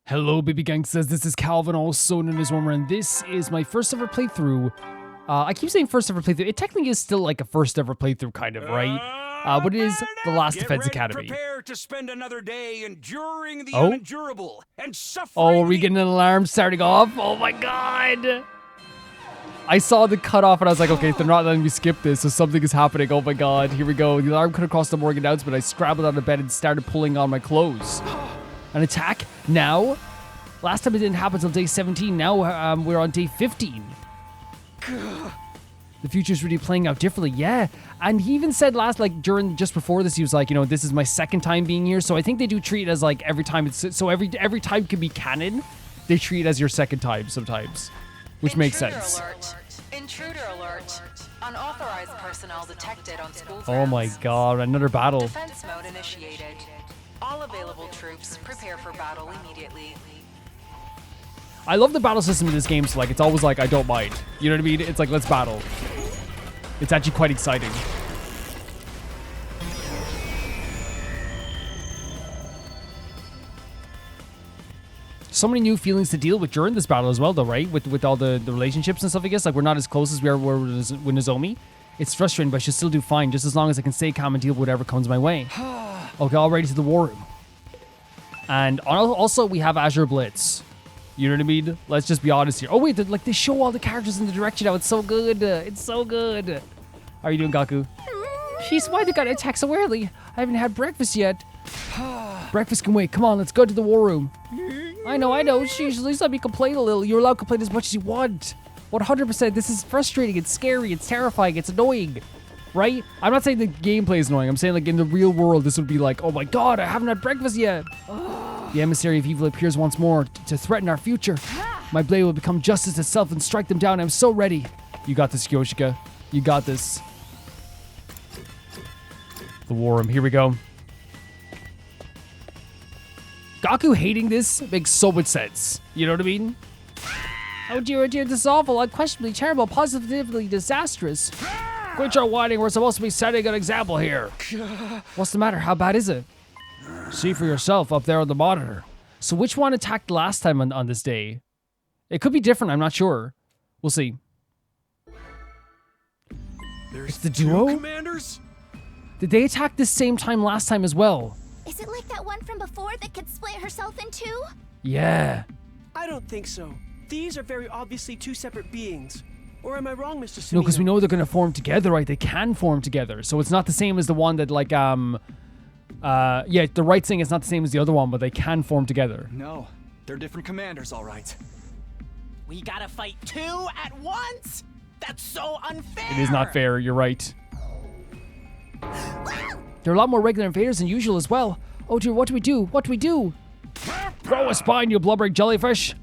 Hello, baby gangsters. This is Calvin, also known as Wormer, and this is my first ever playthrough. I keep saying first ever playthrough. It technically is still like a first ever playthrough, kind of, right? But it is The Last Defense Academy. Prepare to spend another day enduring the unendurable and suffering. Oh, are we getting an alarm starting off? Oh my god! I saw the cutoff and I was like, okay, they're not letting me skip this, so something is happening. Oh my god, here we go. The alarm cut across the morning announcement. I scrambled out of bed and started pulling on my clothes. An attack now? Last time it didn't happen until day 17. Now we're on day 15. The future's really playing out differently. Yeah. And he even said just before this, he was like, you know, this is my second time being here. So I think they do treat it as like every time every time can be canon. They treat it as your second time sometimes, which makes sense. Alert. Intruder alert. Unauthorized personnel detected on school grounds. Oh my god, another battle. Defense mode initiated. All available troops prepare for battle immediately. I love the battle system in this game, so like it's always like I don't mind. You know what I mean? It's like let's battle. It's actually quite exciting. So many new feelings to deal with during this battle as well, though, right? With all the relationships and stuff, I guess. Like, we're not as close as we were with Nozomi. It's frustrating, but I should still do fine, just as long as I can stay calm and deal with whatever comes my way. Okay, all ready to the war room. And also, we have Azure Blitz. You know what I mean? Let's just be honest here. Oh, wait, they show all the characters in the direction now. It's so good. It's so good. How are you doing, Gaku? Jeez, why they gotta attack so early? I haven't had breakfast yet. Breakfast can wait. Come on, let's go to the war room. I know. Jeez, at least let me complain a little. You're allowed to complain as much as you want. 100%. This is frustrating. It's scary. It's terrifying. It's annoying. Right? I'm not saying the gameplay is annoying. I'm saying like in the real world, this would be like, oh my god, I haven't had breakfast yet. The emissary of evil appears once more to threaten our future. My blade will become justice itself and strike them down. I'm so ready. You got this, Kyoshika. You got this. The war room. Here we go. Gaku hating this makes so much sense. You know what I mean? Oh dear, this is awful, unquestionably terrible, positively disastrous. Quit your whining, we're supposed to be setting an example here. What's the matter? How bad is it? See for yourself up there on the monitor. So which one attacked last time on this day? It could be different, I'm not sure. We'll see. It's the duo? Commanders? Did they attack the same time last time as well? Is it like that one from before that could split herself in two? Yeah. I don't think so. These are very obviously two separate beings. Or am I wrong, Mr. Sunino? No, because we know they're going to form together, right? They can form together. So it's not the same as the one that like, yeah, the right thing is not the same as the other one, but they can form together. No, they're different commanders, all right. We gotta fight two at once? That's so unfair! It is not fair, you're right. There are a lot more regular invaders than usual as well. Oh dear, what do we do? What do we do? Grow a spine, you blubbering jellyfish!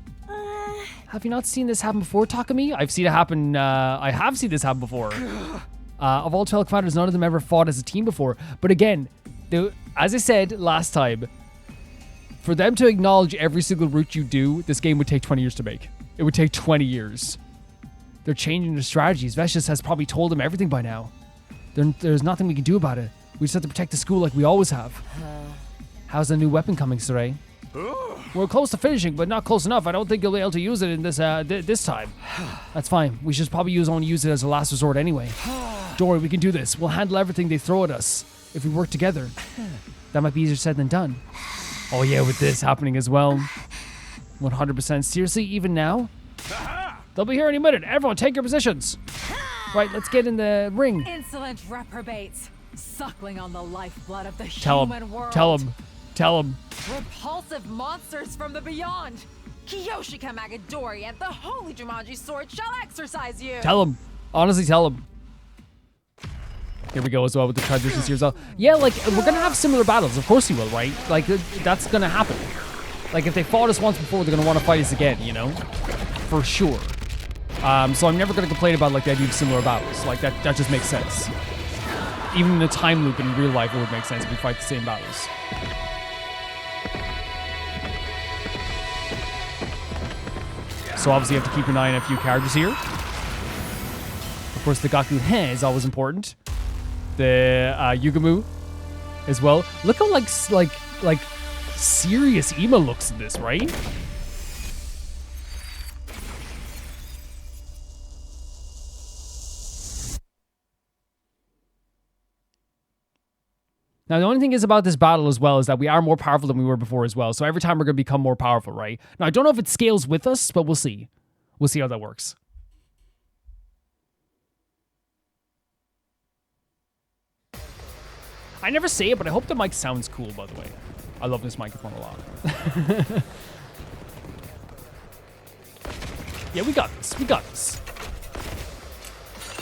Have you not seen this happen before, Takumi? I've seen it happen, I have seen this happen before. Of all 12 commanders, none of them ever fought as a team before. But again, as I said last time, for them to acknowledge every single route you do, this game would take 20 years to make. It would take 20 years. They're changing their strategies. Vestius has probably told them everything by now. There's nothing we can do about it. We just have to protect the school like we always have. How's the new weapon coming, Sarai? We're close to finishing, but not close enough. I don't think you'll be able to use it in this time. That's fine. We should probably only use it as a last resort anyway. Don't worry, we can do this. We'll handle everything they throw at us if we work together. That might be easier said than done. Oh yeah, with this happening as well. 100%. Seriously, even now? They'll be here any minute. Everyone, take your positions. Right, let's get in the ring. Insolent reprobates, suckling on the lifeblood of the Tell human him. world. Tell him. Repulsive monsters from the beyond. Kyoshika Magadori and the holy Jumanji sword shall exercise you. Tell him. Honestly, tell him. Here we go as well with the transitions here as well. Yeah, like, we're going to have similar battles. Of course we will, right? Like, that's going to happen. Like, if they fought us once before, they're going to want to fight us again, you know? For sure. So I'm never going to complain about, like, the idea of similar battles. Like, that just makes sense. Even in the time loop in real life, it would make sense if we fight the same battles. So obviously you have to keep an eye on a few characters here. Of course, the Gaku He is always important. The Yugamu as well. Look how like serious Ima looks in this, right? Now, the only thing is about this battle as well is that we are more powerful than we were before as well. So every time we're going to become more powerful, right? Now, I don't know if it scales with us, but we'll see. We'll see how that works. I never say it, but I hope the mic sounds cool, by the way. I love this microphone a lot. Yeah, we got this. We got this.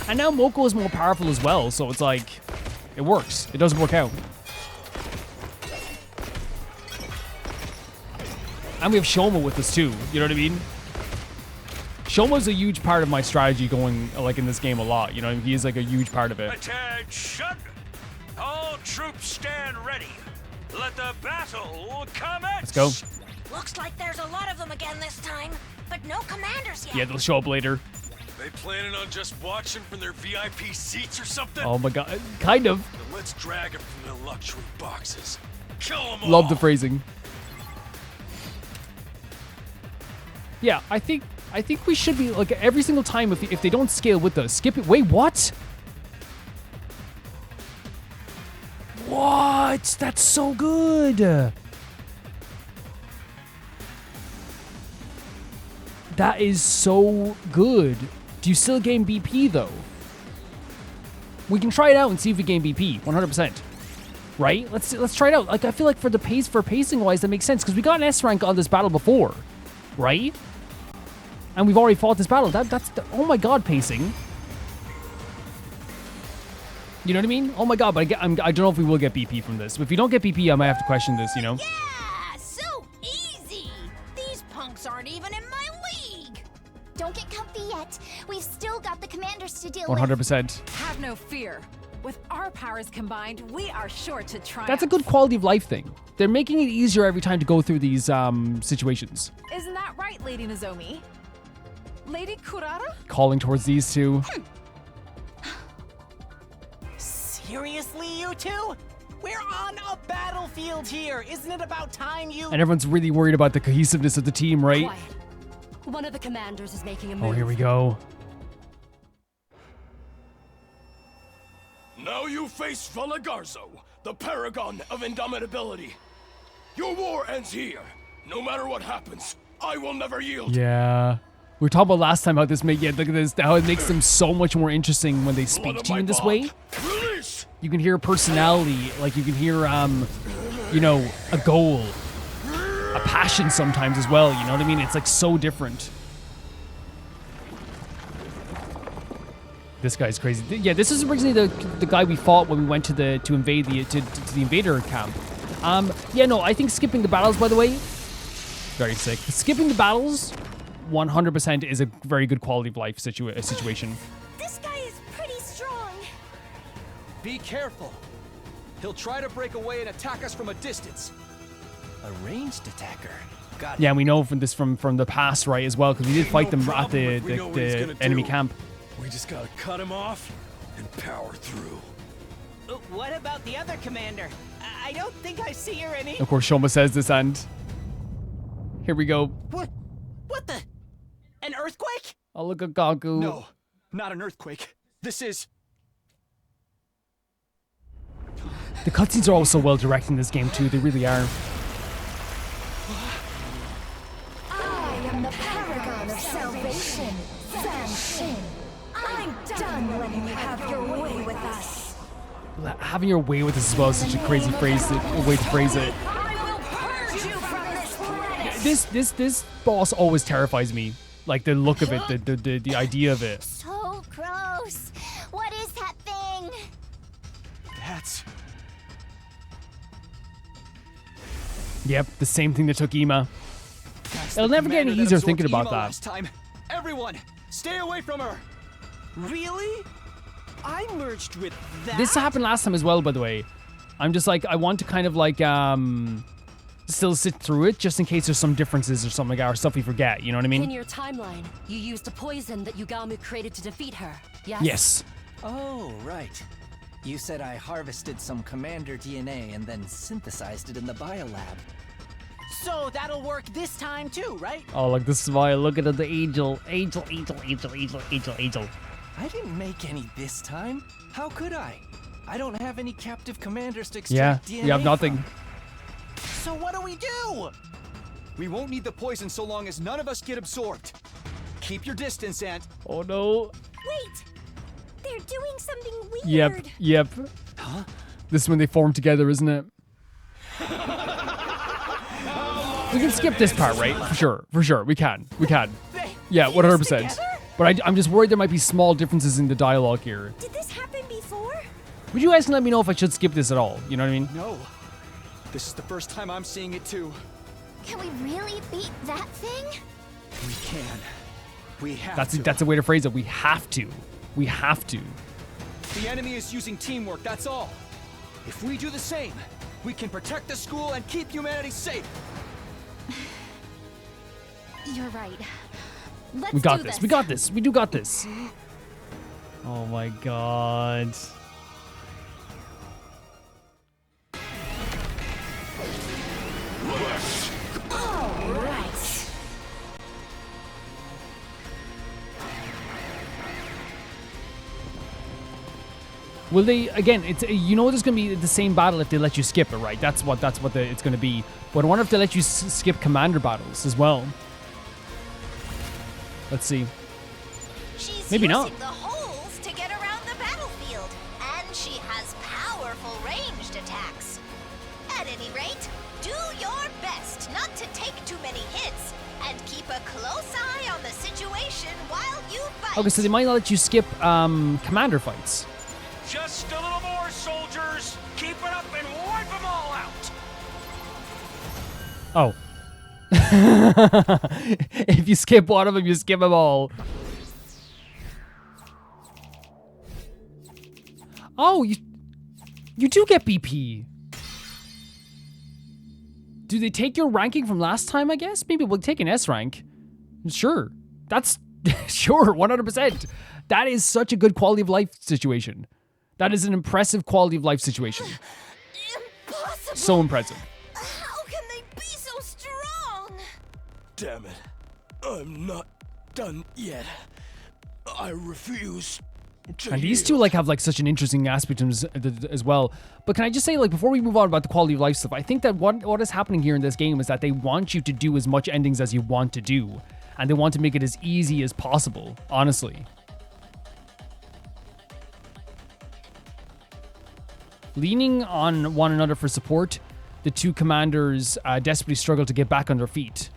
And now Moko is more powerful as well, so it's like, it works. It doesn't work out. And we have Shoma with us too, you know what I mean? Shoma's a huge part of my strategy going, like, in this game a lot, you know? He is, like, a huge part of it. Attention! All troops stand ready. Let the battle commence! Let's go. Looks like there's a lot of them again this time, but no commanders yet. Yeah, they'll show up later. They planning on just watching from their VIP seats or something? Oh my god, kind of. Then let's drag them from the luxury boxes. Kill them all! Love the phrasing. Yeah, I think we should be, like, every single time if they don't scale with us, skip it. Wait, what? What? That's so good. That is so good. Do you still gain BP though? We can try it out and see if we gain BP. 100%. Right? Let's try it out. Like, I feel like for pacing wise, that makes sense because we got an S rank on this battle before, right? And we've already fought this battle. That's oh my god, pacing. You know what I mean? Oh my god, but I don't know if we will get BP from this. If we don't get BP, I might have to question this, you know? Yeah, so easy. These punks aren't even in my league. Don't get comfy yet. We've still got the commanders to deal with. 100%. Have no fear. With our powers combined, we are sure to triumph. That's a good quality of life thing. They're making it easier every time to go through these situations. Isn't that right, Lady Nozomi? Lady Kurara? Calling towards these two. Seriously, you two? We're on a battlefield here. Isn't it about time you... And everyone's really worried about the cohesiveness of the team, right? Quiet. One of the commanders is making a move. Oh, here we go. Now you face Valagarzo, the paragon of indomitability. Your war ends here. No matter what happens, I will never yield. Yeah. We were talking about last time how this look at this, how it makes them so much more interesting when they speak to you in this way. Release. You can hear personality, like you can hear, you know, a goal, a passion sometimes as well, you know what I mean? It's like so different. This guy's crazy. Yeah, this is originally the guy we fought when we went to invade the invader camp. Yeah, no, I think skipping the battles, by the way, very sick. Skipping the battles, 100% is a very good quality of life situation. This guy is pretty strong. Be careful. He'll try to break away and attack us from a distance. A ranged attacker. Got it. Yeah, and we know from the past, right, as well, because we did fight them at the enemy camp. We just gotta cut him off and power through. What about the other commander? I don't think I see her any. Of course, Shoma says this, and here we go. What the? An earthquake? Oh, look at Gaku. No, not an earthquake. This is... The cutscenes are also well directed in this game, too. They really are. I am the paragon of salvation, Zanshin. I'm done letting you have your way with us. Having your way with us as well is such a crazy way to phrase it. I will purge you from this place. This boss always terrifies me. Like the look of it, the idea of it. So gross. What is that thing? That's... Yep, the same thing that took Ima. That's It'll the never get any commander that easier absorbed thinking about Ima that. Last time. Everyone, stay away from her. Really? I merged with that? This happened last time as well, by the way. I'm just like, I want to kind of like, still sit through it just in case there's some differences or something like that, or stuff we forget, you know what I In mean? your timeline, you used a poison that Yugamu created to defeat her, yes? Yes. Oh, right. You said I harvested some commander DNA and then synthesized it in the biolab. So that'll work this time too, right? Oh, look, the smile. Look at the angel. Angel, angel, angel, angel, angel, angel. I didn't make any this time. How could I? I don't have any captive commanders to Yeah, extract DNA you have nothing. from. So what do we do? We won't need the poison so long as none of us get absorbed. Keep your distance, Ant. Oh, no. Wait! They're doing something weird. Yep, yep. Huh? This is when they form together, isn't it? We can skip this part, right? For sure. We can. Yeah, 100%. But I'm just worried there might be small differences in the dialogue here. Did this happen before? Would you guys let me know if I should skip this at all? You know what I mean? No. This is the first time I'm seeing it too. Can we really beat that thing? We can. We have to. That's a way to phrase it. We have to. We have to. The enemy is using teamwork, that's all. If we do the same, we can protect the school and keep humanity safe. You're right. Let's We got do this. We got this. We do got this. Oh my god. All right. Will they again? It's you know there's gonna be the same battle if they let you skip it, right? That's what it's gonna be. But I wonder if they let you skip commander battles as well. Let's see. She's Maybe using not. the holes to get around the battlefield, and she has powerful ranged attacks. At any rate, do your best not to take too many hits, and keep a close eye on the situation while you fight. Okay, so they might not let you skip commander fights. Just a little more, soldiers. Keep it up and wipe them all out. Oh. If you skip one of them, you skip them all. Oh, you do get BP. Do they take your ranking from last time, I guess? Maybe we'll take an S rank. Sure. That's sure, 100%. That is such a good quality of life situation. That is an impressive quality of life situation. Impossible. So impressive. How can they be so strong? Damn it. I'm not done yet. I refuse to And these yield. two like have like such an interesting aspect to them as well. But can I just say, like, before we move on about the quality of life stuff, I think that what is happening here in this game is that they want you to do as much endings as you want to do. And they want to make it as easy as possible, honestly. Leaning on one another for support, the two commanders desperately struggle to get back on their feet.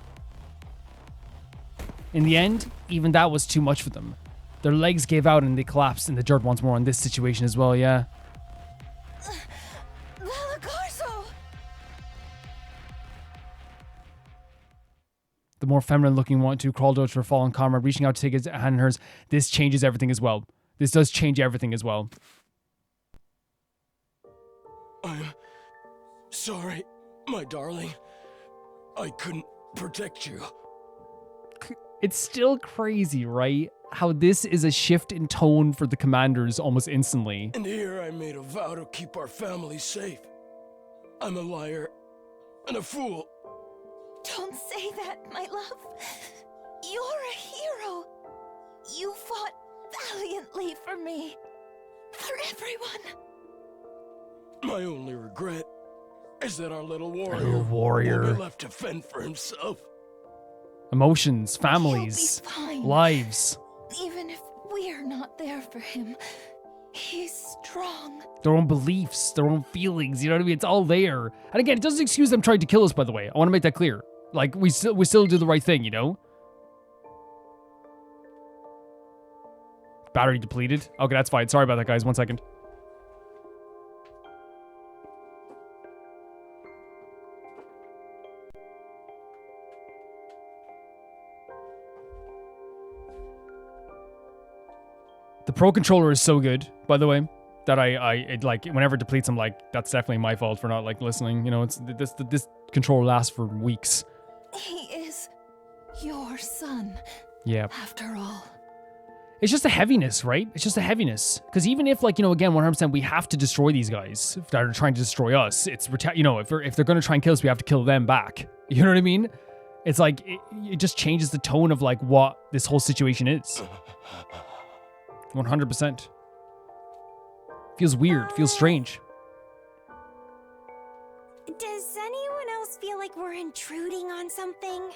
In the end, even that was too much for them. Their legs gave out and they collapsed in the dirt once more in this situation as well, yeah. Lalagarso! The more feminine looking one too crawled out to her fallen comrade, reaching out to take his hand in hers. This changes everything as well. This does change everything as well. I'm sorry, my darling. I couldn't protect you. It's still crazy, right? How this is a shift in tone for the commanders almost instantly. And here I made a vow to keep our family safe. I'm a liar and a fool. Don't say that, my love. You're a hero. You fought valiantly for me. For everyone. My only regret is that our little warrior, little warrior. will be left to fend for himself. Emotions, families, He'll be fine. lives. Even if we're not there for him, he's strong. Their own beliefs, their own feelings, you know what I mean? It's all there. And again, it doesn't excuse them trying to kill us, by the way. I want to make that clear. Like, we still do the right thing, you know? Battery depleted. Okay, that's fine. Sorry about that, guys. 1 second. The Pro Controller is so good, by the way, that it, like, whenever it depletes, I'm like, that's definitely my fault for not, like, listening. You know, it's this controller lasts for weeks. He is your son. Yeah. After all. It's just a heaviness, right? It's just a heaviness. Because even if, like, you know, again, 100%, we have to destroy these guys that are trying to destroy us. It's, you know, if they're going to try and kill us, we have to kill them back. You know what I mean? It's like, it just changes the tone of like what this whole situation is. 100%. Feels weird, feels strange. Does anyone else feel like we're intruding on something?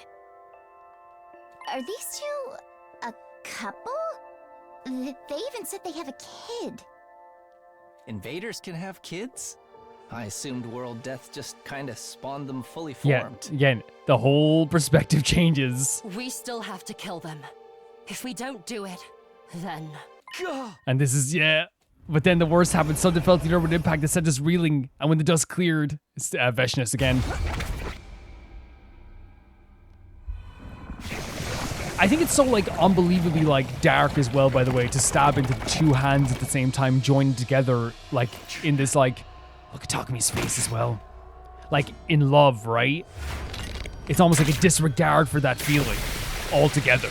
Are these two a couple? They even said they have a kid. Invaders can have kids? I assumed world death just kinda spawned them fully Yeah, formed. again, the whole perspective changes. We still have to kill them. If we don't do it, then... And this is, yeah. But then the worst happened. Something felt the urban impact that sent us reeling. And when the dust cleared, it's Veshness again. I think it's so like unbelievably like dark as well, by the way, to stab into two hands at the same time, joined together, like in this like, look at Takami's face as well. Like in love, right? It's almost like a disregard for that feeling altogether.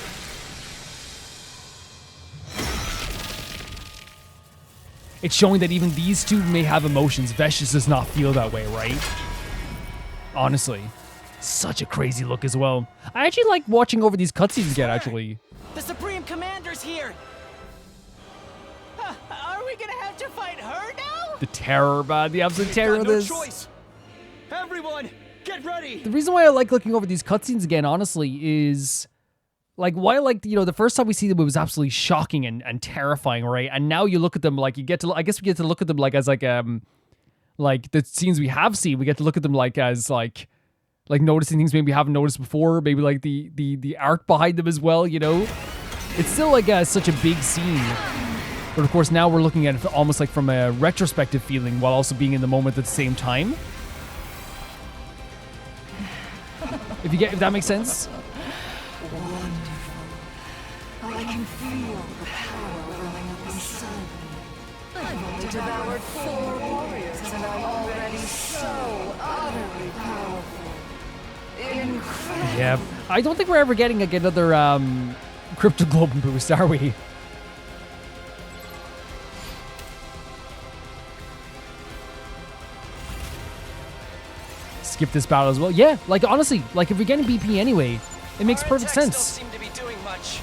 It's showing that even these two may have emotions. Vesh just does not feel that way, right? Honestly. Such a crazy look as well. I actually like watching over these cutscenes again, actually. The Supreme Commander's here! Are we gonna have to fight her now? The terror, man. The absolute terror of this. Choice. Everyone, get ready! The reason why I like looking over these cutscenes again, honestly, is... like, why I like, you know, the first time we see them, it was absolutely shocking and terrifying, right? And now you look at them like, you get to... I guess we get to look at them like as, like the scenes we have seen, we get to look at them like as, like noticing things maybe we haven't noticed before, maybe like the art behind them as well, you know? It's still like such a big scene. But of course now we're looking at it almost like from a retrospective feeling while also being in the moment at the same time. If that makes sense? Wonderful. I can feel the power running up inside me. I've only devoured 4 warriors and I'm already so utterly powerful. Incredible. Yeah, I don't think we're ever getting like another Cryptoglobin boost, are we? Skip this battle as well. Yeah, like honestly, like if we're getting BP anyway, it makes perfect sense. Don't seem to be doing much.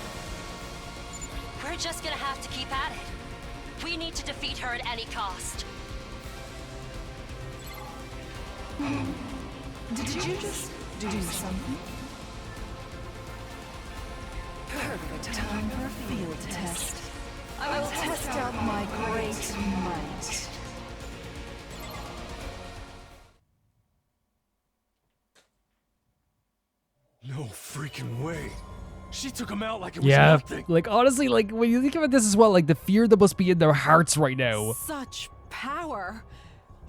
We're just gonna have to keep at it. We need to defeat her at any cost. Did you just do something? Perfect time for a field test. I will test out my great might. No freaking way. She took him out like it was Yeah, nothing. like honestly, like when you think about this as well, like the fear that must be in their hearts right now. Such power.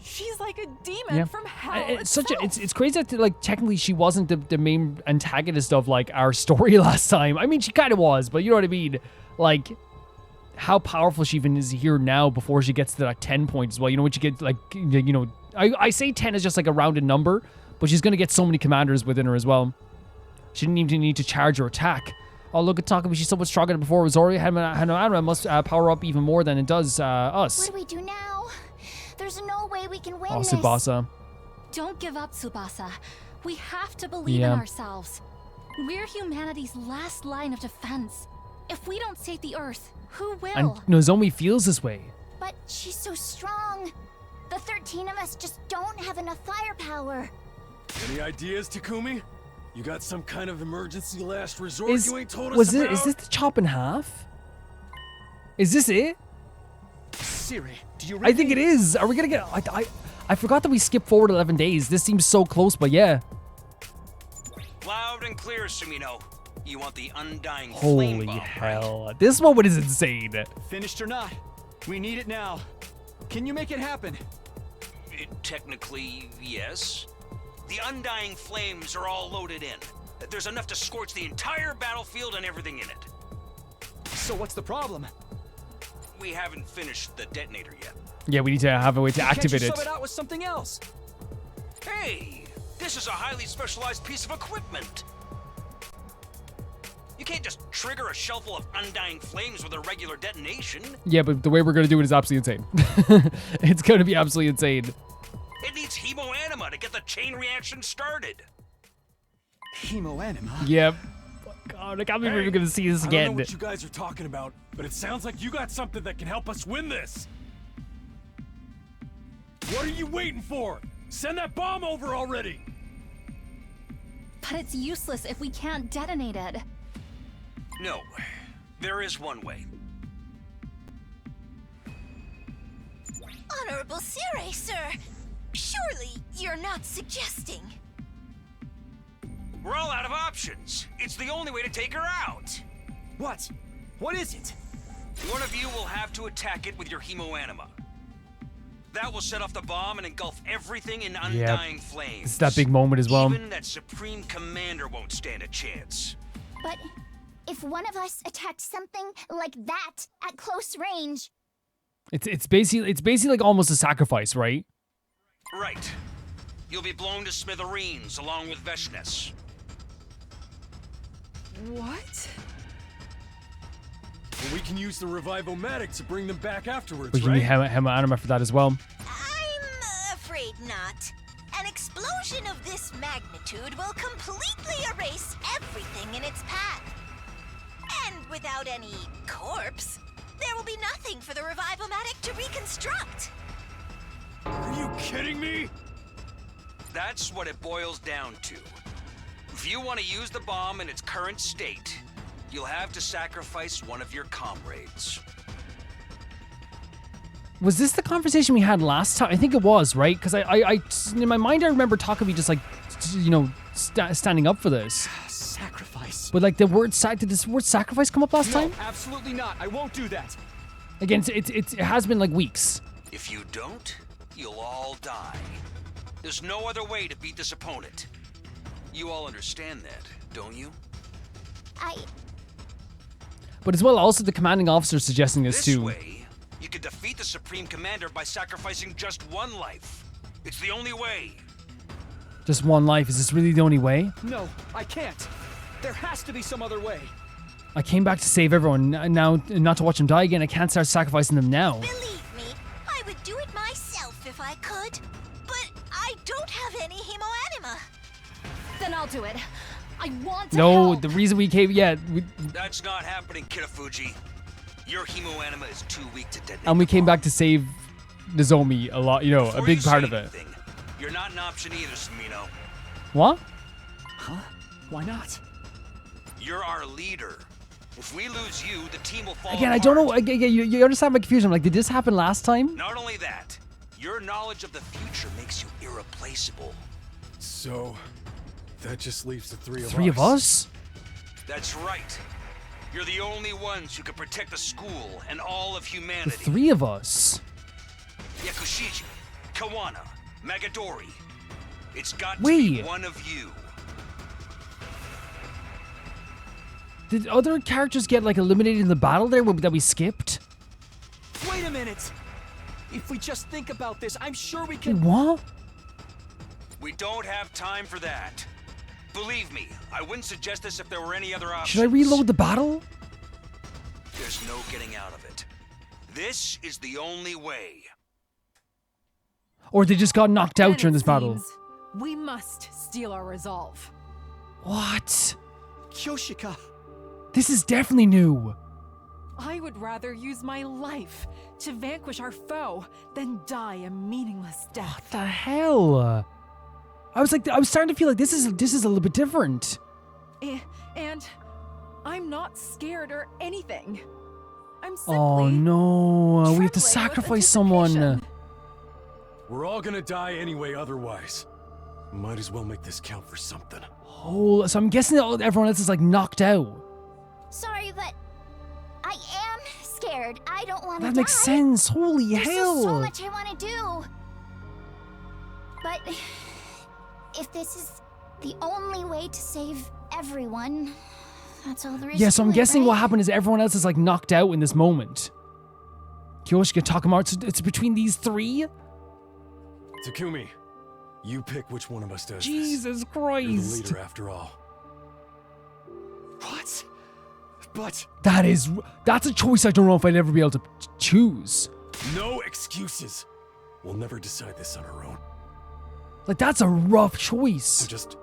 She's like a demon from hell. It's crazy that like technically she wasn't the main antagonist of like our story last time. I mean, she kind of was, but you know what I mean. Like how powerful she even is here now before she gets to that 10 point as well. You know, when you get like you know, I say 10 is just like a rounded number, but she's gonna get so many commanders within her as well. She didn't even need to charge or attack. Oh, look at Takami. She's so much stronger than before. Zori Hanamara must power up even more than it does us. What do we do now? There's no way we can win Oh, this. Tsubasa. Don't give up, Tsubasa. We have to believe in ourselves. We're humanity's last line of defense. If we don't save the Earth, who will? And Nozomi feels this way. But she's so strong. The 13 of us just don't have enough firepower. Any ideas, Takumi? You got some kind of emergency last resort you ain't told us about? Is this the chop in half? Is this it? Siri, do you really I think it is. Are we gonna get... I forgot that we skipped forward 11 days. This seems so close, but yeah. Loud and clear, Sumino. You want the undying Holy flame bomb, hell. This moment is insane. Finished or not, we need it now. Can you make it happen? Technically, yes. The undying flames are all loaded in. There's enough to scorch the entire battlefield and everything in it. So what's the problem? We haven't finished the detonator yet. Yeah, we need to have a way to activate Can't you it. sub it out with something else? Hey, this is a highly specialized piece of equipment. You can't just trigger a shell full of undying flames with a regular detonation. Yeah, but the way we're gonna do it is absolutely insane. It's gonna be absolutely insane. It needs hemoanima to get the chain reaction started. Hemo anima. Yep. God, I can't believe we're gonna see this I don't know again. what you guys are talking about, but it sounds like you got something that can help us win this. What are you waiting for? Send that bomb over already! But it's useless if we can't detonate it. No, there is one way. Honorable Sire, sir. Surely you're not suggesting. We're all out of options. It's the only way to take her out. What? What is it? One of you will have to attack it with your hemo anima. That will set off the bomb and engulf everything in undying flames. It's that big moment as well. Even that Supreme Commander won't stand a chance. But if one of us attacked something like that at close range... It's basically like almost a sacrifice, right? Right. You'll be blown to smithereens along with Veshnes. What? Well, we can use the Revive-O-Matic to bring them back afterwards, We can right? need hemo anima for that as well. I'm afraid not. An explosion of this magnitude will completely erase everything in its path. And without any corpse, there will be nothing for the Revive-O-Matic to reconstruct. Are you kidding me? That's what it boils down to. If you want to use the bomb in its current state, you'll have to sacrifice one of your comrades. Was this the conversation we had last time? I think it was, right? Because I in my mind, I remember Takumi just like, you know, standing up for this. Sacrifice. But like did this word sacrifice come up last time? Absolutely not. I won't do that. Again, it has been like weeks. If you don't, you'll all die. There's no other way to beat this opponent. You all understand that, don't you? But as well, also the commanding officer suggesting this This too. way, you can defeat the Supreme Commander by sacrificing just one life. It's the only way. Just one life. Is this really the only way? No, I can't. There has to be some other way. I came back to save everyone. Now, not to watch them die again. I can't start sacrificing them now. Believe me, I would do it myself if I could. But I don't have any hemo anima. Then I'll do it. I want to No, help. the reason we came, That's not happening, Kitafuji. Your hemo anima is too weak to detonate. and we came back to save Nozomi a lot. You know, Before a big you part say of it. anything, you're not an option either, Samino. What? Huh? Why not? You're our leader. If we lose you, the team will fall Again, I apart. don't know. Again, you understand my confusion. I'm like, did this happen last time? Not only that, your knowledge of the future makes you irreplaceable. So, that just leaves the three of us. Three of us? That's right. You're the only ones who can protect the school and all of The humanity. three of us? Yakushiji, Kawana, Magadori. It's got to Wait. be one of you. Did other characters get like eliminated in the battle there that we skipped? Wait a minute. If we just think about this, I'm sure we Wait, can. what? We don't have time for that. Believe me, I wouldn't suggest this if there were any other options. Should I reload the battle? There's no getting out of it. This is the only way. Or they just got knocked out Then during it this battle? seems we must steal our resolve. What? Kyoshika. This is definitely new. I would rather use my life to vanquish our foe than die a meaningless death. What the hell? I was starting to feel like this is a little bit different. And I'm not scared or anything. I'm simply Oh no, we have to trembling with sacrifice someone. anticipation. We're all gonna die anyway otherwise. Might as well make this count for something. Oh, so I'm guessing that everyone else is like knocked out. Sorry, but I am scared. I don't want to die. That makes sense. Holy There's hell. just so much I want to do. But if this is the only way to save everyone, that's all there is Yeah, to so I'm it, guessing what right? happened is everyone else is like knocked out in this moment. Kyoshika, Takuma, it's between these three? Takumi, you pick which one of us does Jesus this. You're the Christ. leader after all. What? But That's a choice I don't know if I'd ever be able to choose. No excuses. We'll never decide this on our own. Like, that's a rough choice. So just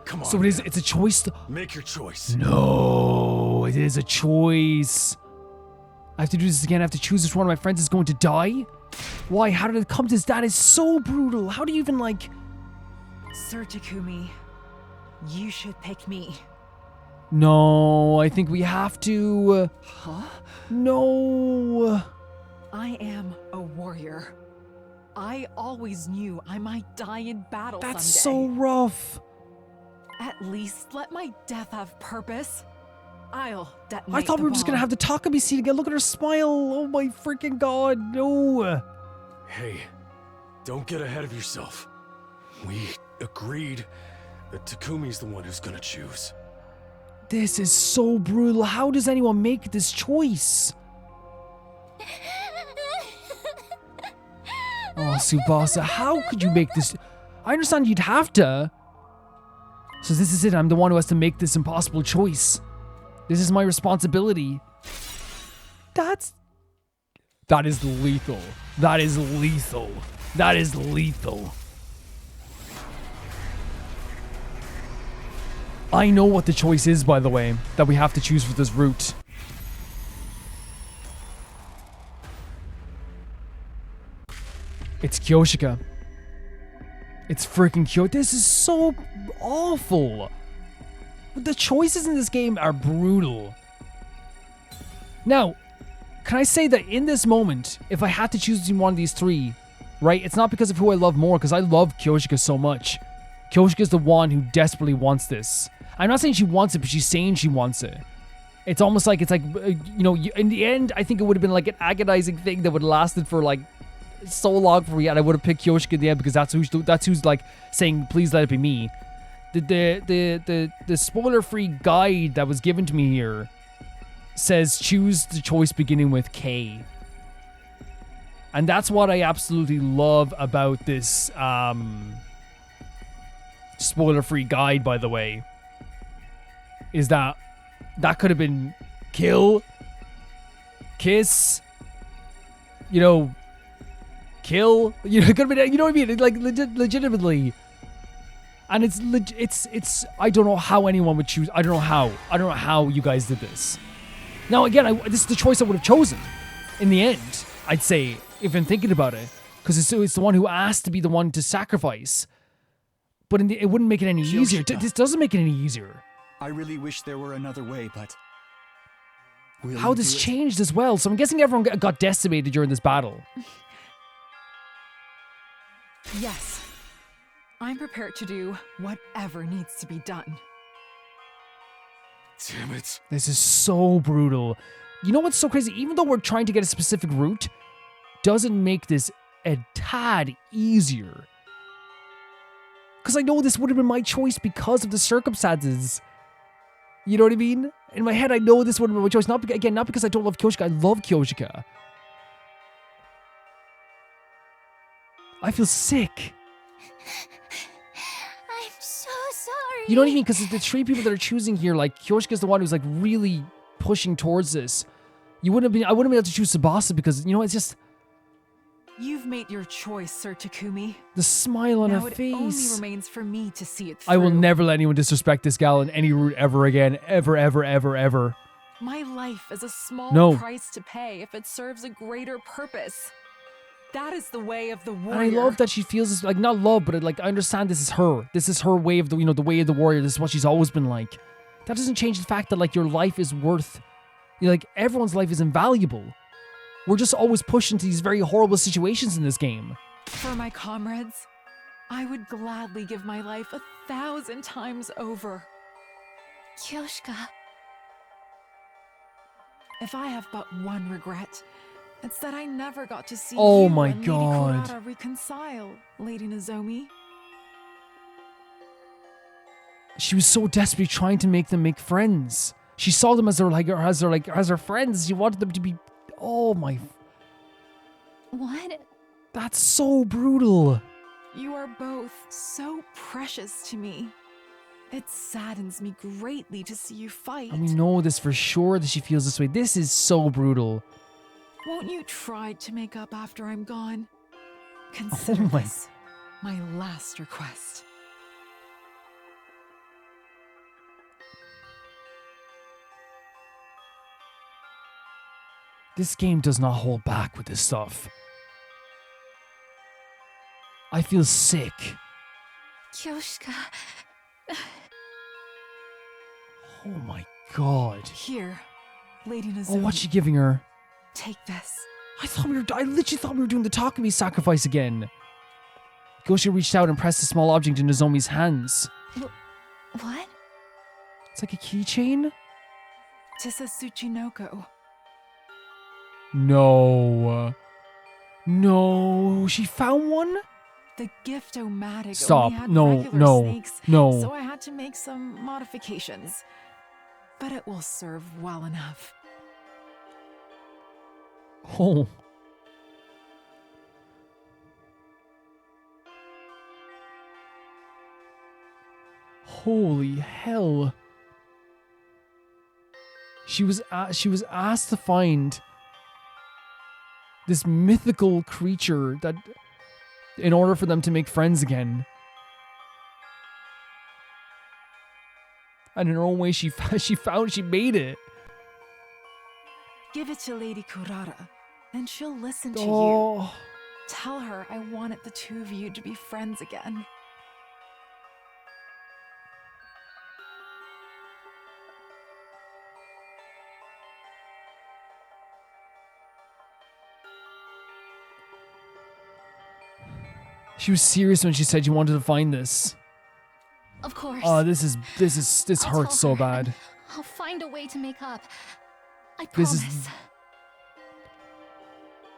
Come on. So it's a choice. Make your choice. No, it is a choice. I have to do this again. I have to choose which one of my friends is going to die. Why? How did it come to this? That is so brutal. How do you even like... Sir Takumi, you should pick me. No, I think we have to. Huh? No. I am a warrior. I always knew I might die in battle That's someday. so rough. At least let my death have purpose. I'll detonate I thought we were just going to have the Takumi scene again. Look at her smile. Oh my freaking god. No. Hey, don't get ahead of yourself. We agreed that Takumi's the one who's gonna choose. This is so brutal. How does anyone make this choice? Oh, Tsubasa, how could you make this? I understand you'd have to. So this is it. I'm the one who has to make this impossible choice. This is my responsibility. That is lethal. That is lethal. That is lethal. I know what the choice is, by the way, that we have to choose for this route. It's Kyoshika. It's freaking Kyo. This is so awful. The choices in this game are brutal. Now, can I say that in this moment, if I had to choose between one of these three, right, it's not because of who I love more, because I love Kyoshika so much. Kyoshika is the one who desperately wants this. I'm not saying she wants it, but she's saying she wants it. It's almost like, you know, in the end, I think it would have been like an agonizing thing that would have lasted for like so long for me, and I would have picked Kyoshika in the end because that's who's like saying, please let it be me. The spoiler-free guide that was given to me here says choose the choice beginning with K. And that's what I absolutely love about this spoiler-free guide, by the way, is that could have been kill, kiss, you know, kill, you know, it could have been, you know what I mean, like legitimately. And it's I don't know how anyone would choose. I don't know how you guys did this. Now again, this is the choice I would have chosen in the end, I'd say, if I'm thinking about it, because it's the one who asked to be the one to sacrifice. But it wouldn't make it any easier. This doesn't make it any easier. I really wish there were another way, but... How this changed as well. So I'm guessing everyone got decimated during this battle. Yes. I'm prepared to do whatever needs to be done. Damn it. This is so brutal. You know what's so crazy? Even though we're trying to get a specific route, doesn't make this a tad easier. Because I know this would have been my choice because of the circumstances. You know what I mean? In my head, I know this would have been my choice. Not because I don't love Kyoshika. I love Kyoshika. I feel sick. I'm so sorry. You know what I mean? Because the three people that are choosing here, like, Kyoshika's the one who's, like, really pushing towards this. I wouldn't have been able to choose Tsubasa because, you know, it's just... You've made your choice, Sir Takumi. The smile on her Now it face. only remains for me to see it through. I will never let anyone disrespect this gal in any route ever again. Ever, ever, ever, ever. My life is a small price to pay if it serves a greater purpose. That is the way of the warrior. And I love that she feels this, like, not love, but like, I understand this is her. This is her way of the, you know, the way of the warrior. This is what she's always been like. That doesn't change the fact that, like, your life is worth, you know, like, everyone's life is invaluable. We're just always pushed into these very horrible situations in this game. For my comrades, I would gladly give my life 1,000 times over. Kyoshika. If I have but one regret, it's that I never got to see Oh you my and God. Lady Kurata reconcile, Lady Nozomi. She was so desperately trying to make them make friends. She saw them as her friends. She wanted them to be. Oh my. What? That's so brutal. You are both so precious to me. It saddens me greatly to see you fight. And we know this for sure that she feels this way. This is so brutal. Won't you try to make up after I'm gone? Consider this my last request. This game does not hold back with this stuff. I feel sick. Kyoshika. Oh my god. Here, Lady Nozomi. Oh, what's she giving her? Take this. I literally thought we were doing the Takumi sacrifice again. Kyoshika reached out and pressed a small object in Nozomi's hands. What? It's like a keychain? Tissa Tsuchinoko. No. No. She found one? The gift-o-matic Stop. only had No, regular no, snakes, no. so I had to make some modifications. But it will serve well enough. Oh. Holy hell. She was asked to find this mythical creature that in order for them to make friends again. And in her own way she made it. Give it to Lady Kurara, and she'll listen to Oh. you. Tell her I wanted the two of you to be friends again. She was serious when she said you wanted to find this. Of course. Oh, this I'll hurts tell so her. bad. I'll find a way to make up. I This promise. is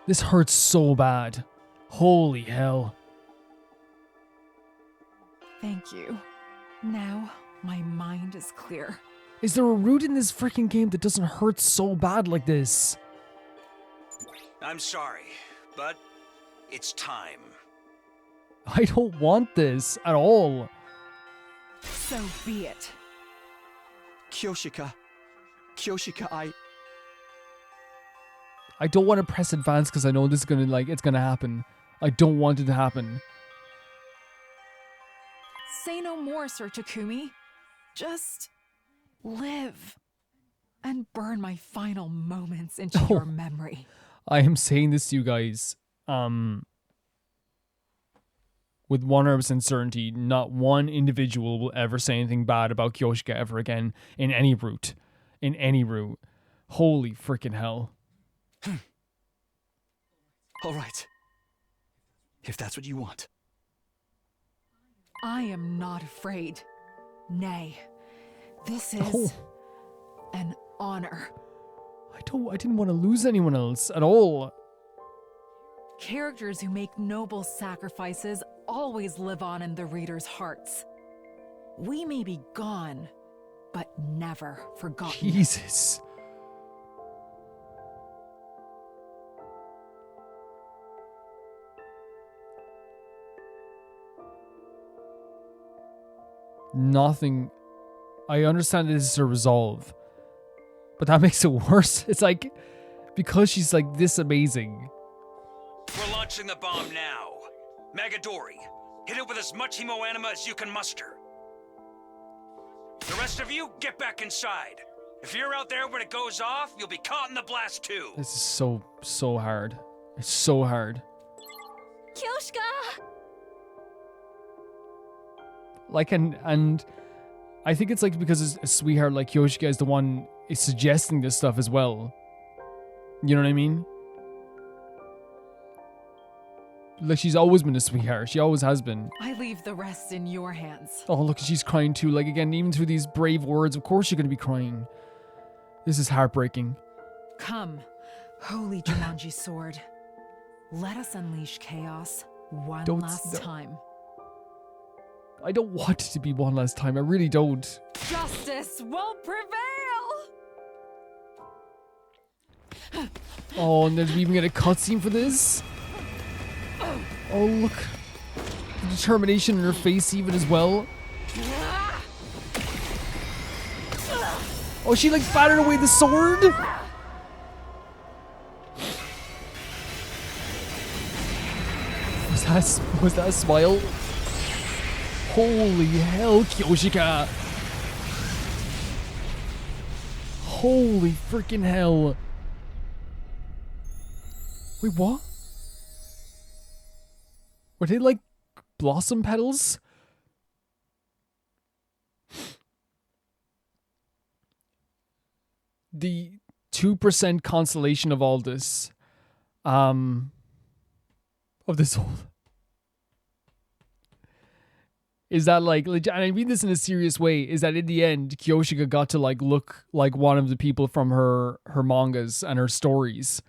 This hurts so bad. Holy hell. Thank you. Now, my mind is clear. Is there a route in this freaking game that doesn't hurt so bad like this? I'm sorry, but it's time. I don't want this at all. So be it. Kyoshika, I don't want to press advance because I know this is it's gonna happen. I don't want it to happen. Say no more, Sir Takumi. Just live and burn my final moments into your memory. I am saying this to you guys, with 100% certainty, not one individual will ever say anything bad about Kyoshika ever again in any route. In any route. Holy freaking hell. All right. If that's what you want. I am not afraid. Nay, this is an honor. I didn't want to lose anyone else at all. Characters who make noble sacrifices always live on in the reader's hearts. We may be gone, but never forgotten. Jesus. Nothing. I understand this is her resolve, but that makes it worse. It's like, because she's like this amazing. We're launching the bomb now. Magadori, hit it with as much hemoanima as you can muster. The rest of you, get back inside. If you're out there when it goes off, you'll be caught in the blast too. This is so hard. It's so hard. Kyoshika! Like, and I think it's like because a sweetheart like Kyoshika is the one is suggesting this stuff as well. You know what I mean? Like, she's always been a sweetheart. She always has been. I leave the rest in your hands. Oh, look, she's crying too. Like, again, even through these brave words, of course you're going to be crying. This is heartbreaking. Come, holy Jumanji sword. Let us unleash chaos one last time. I don't want it to be one last time. I really don't. Justice will prevail! Oh, and there's even get a cutscene for this? Oh, look. The determination in her face even as well. Oh, she like battered away the sword? Was that a smile? Holy hell, Kyoshika! Holy freaking hell! Wait, what? Were they like blossom petals? The 2% consolation of all this, of this whole, is that like, and I mean this in a serious way, is that in the end, Kyoshika got to like look like one of the people from her mangas and her stories.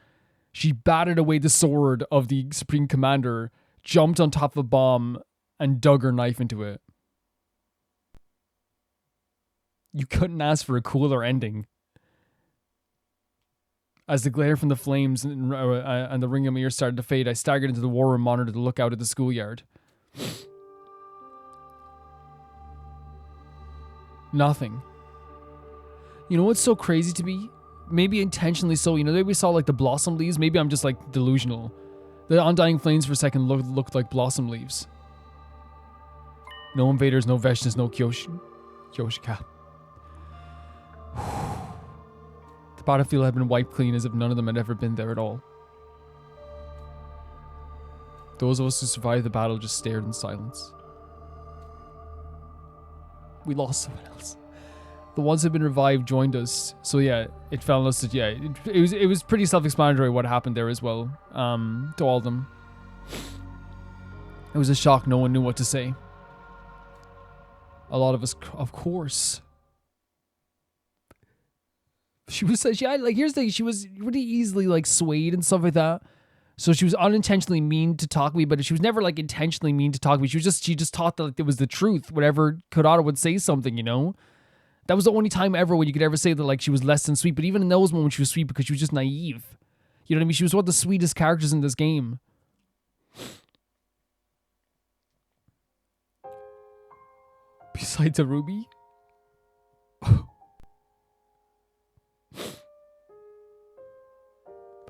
She batted away the sword of the Supreme Commander, jumped on top of a bomb, and dug her knife into it. You couldn't ask for a cooler ending. As the glare from the flames and the ring of my ears started to fade, I staggered into the war room monitor to look out at the schoolyard. Nothing. You know what's so crazy to me? Maybe intentionally so. You know, we saw like the blossom leaves. Maybe I'm just like delusional. The undying flames for a second looked like blossom leaves. No invaders, no Veshnas, no Kyoshika. The battlefield had been wiped clean as if none of them had ever been there at all. Those of us who survived the battle just stared in silence. We lost someone else. The ones who had been revived joined us. So yeah, it fell on us that, yeah, it was pretty self-explanatory what happened there as well, to all of them. It was a shock, no one knew what to say. A lot of us, of course. She was, yeah, like, here's the thing, she was really easily, like, swayed and stuff like that. So she was unintentionally mean to talk to me, but she was never, like, intentionally mean to talk to me. She just thought that like, it was the truth. Whatever Kurata would say something, you know? That was the only time ever when you could ever say that, like, she was less than sweet. But even in those moments, she was sweet because she was just naive. You know what I mean? She was one of the sweetest characters in this game. Besides a ruby?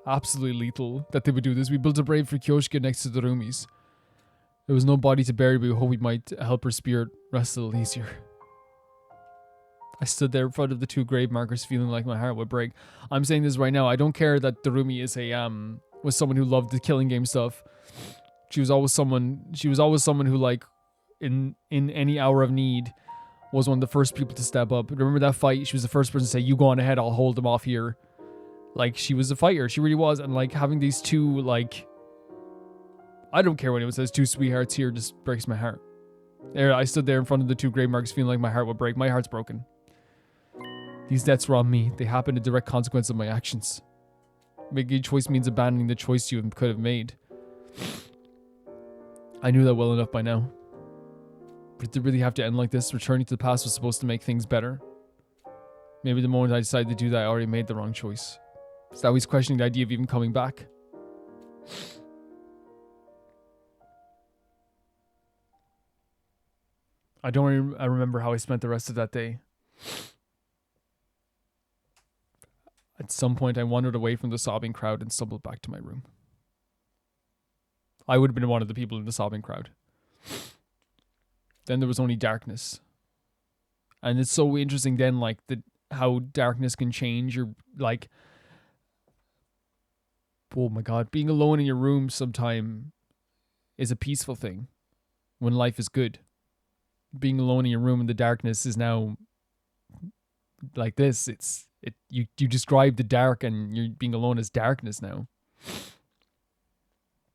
Absolutely lethal that they would do this. We built a grave for Kyoshika next to the roomies. There was no body to bury, but we hope we might help her spirit rest a little easier. I stood there in front of the two grave markers feeling like my heart would break. I'm saying this right now. I don't care that Darumi is was someone who loved the killing game stuff. She was always someone who, like, in any hour of need was one of the first people to step up. Remember that fight? She was the first person to say, "You go on ahead, I'll hold them off here." Like, she was a fighter. She really was. And, like, having these two, like, I don't care what anyone says, two sweethearts here just breaks my heart. There, I stood there in front of the two grave marks feeling like my heart would break. My heart's broken. These deaths were on me. They happened a direct consequence of my actions. Making a choice means abandoning the choice you could have made. I knew that well enough by now. But did it really have to end like this? Returning to the past was supposed to make things better. Maybe the moment I decided to do that, I already made the wrong choice. So now he's questioning the idea of even coming back. I remember how I spent the rest of that day. At some point, I wandered away from the sobbing crowd and stumbled back to my room. I would have been one of the people in the sobbing crowd. Then there was only darkness. And it's so interesting then, like, how darkness can change your, like, oh my god, being alone in your room sometime is a peaceful thing when life is good. Being alone in your room in the darkness is now like this. You describe the dark and you're being alone as darkness now.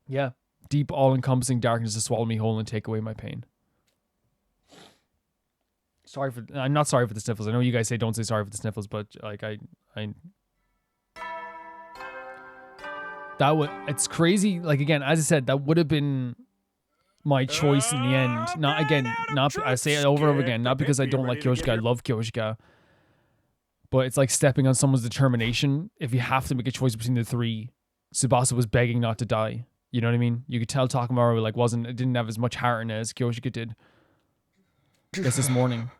Yeah. Deep, all-encompassing darkness to swallow me whole and take away my pain. I'm not sorry for the sniffles. I know you guys say don't say sorry for the sniffles, but like it's crazy. Like, again, as I said, that would have been my choice in the end. I say it over and over again, not because I don't like Kyoshika. I love Kyoshika. But it's like stepping on someone's determination. If you have to make a choice between the three, Tsubasa was begging not to die. You know what I mean? You could tell Takamaru didn't have as much heart in it as Kyoshika did. Just this morning,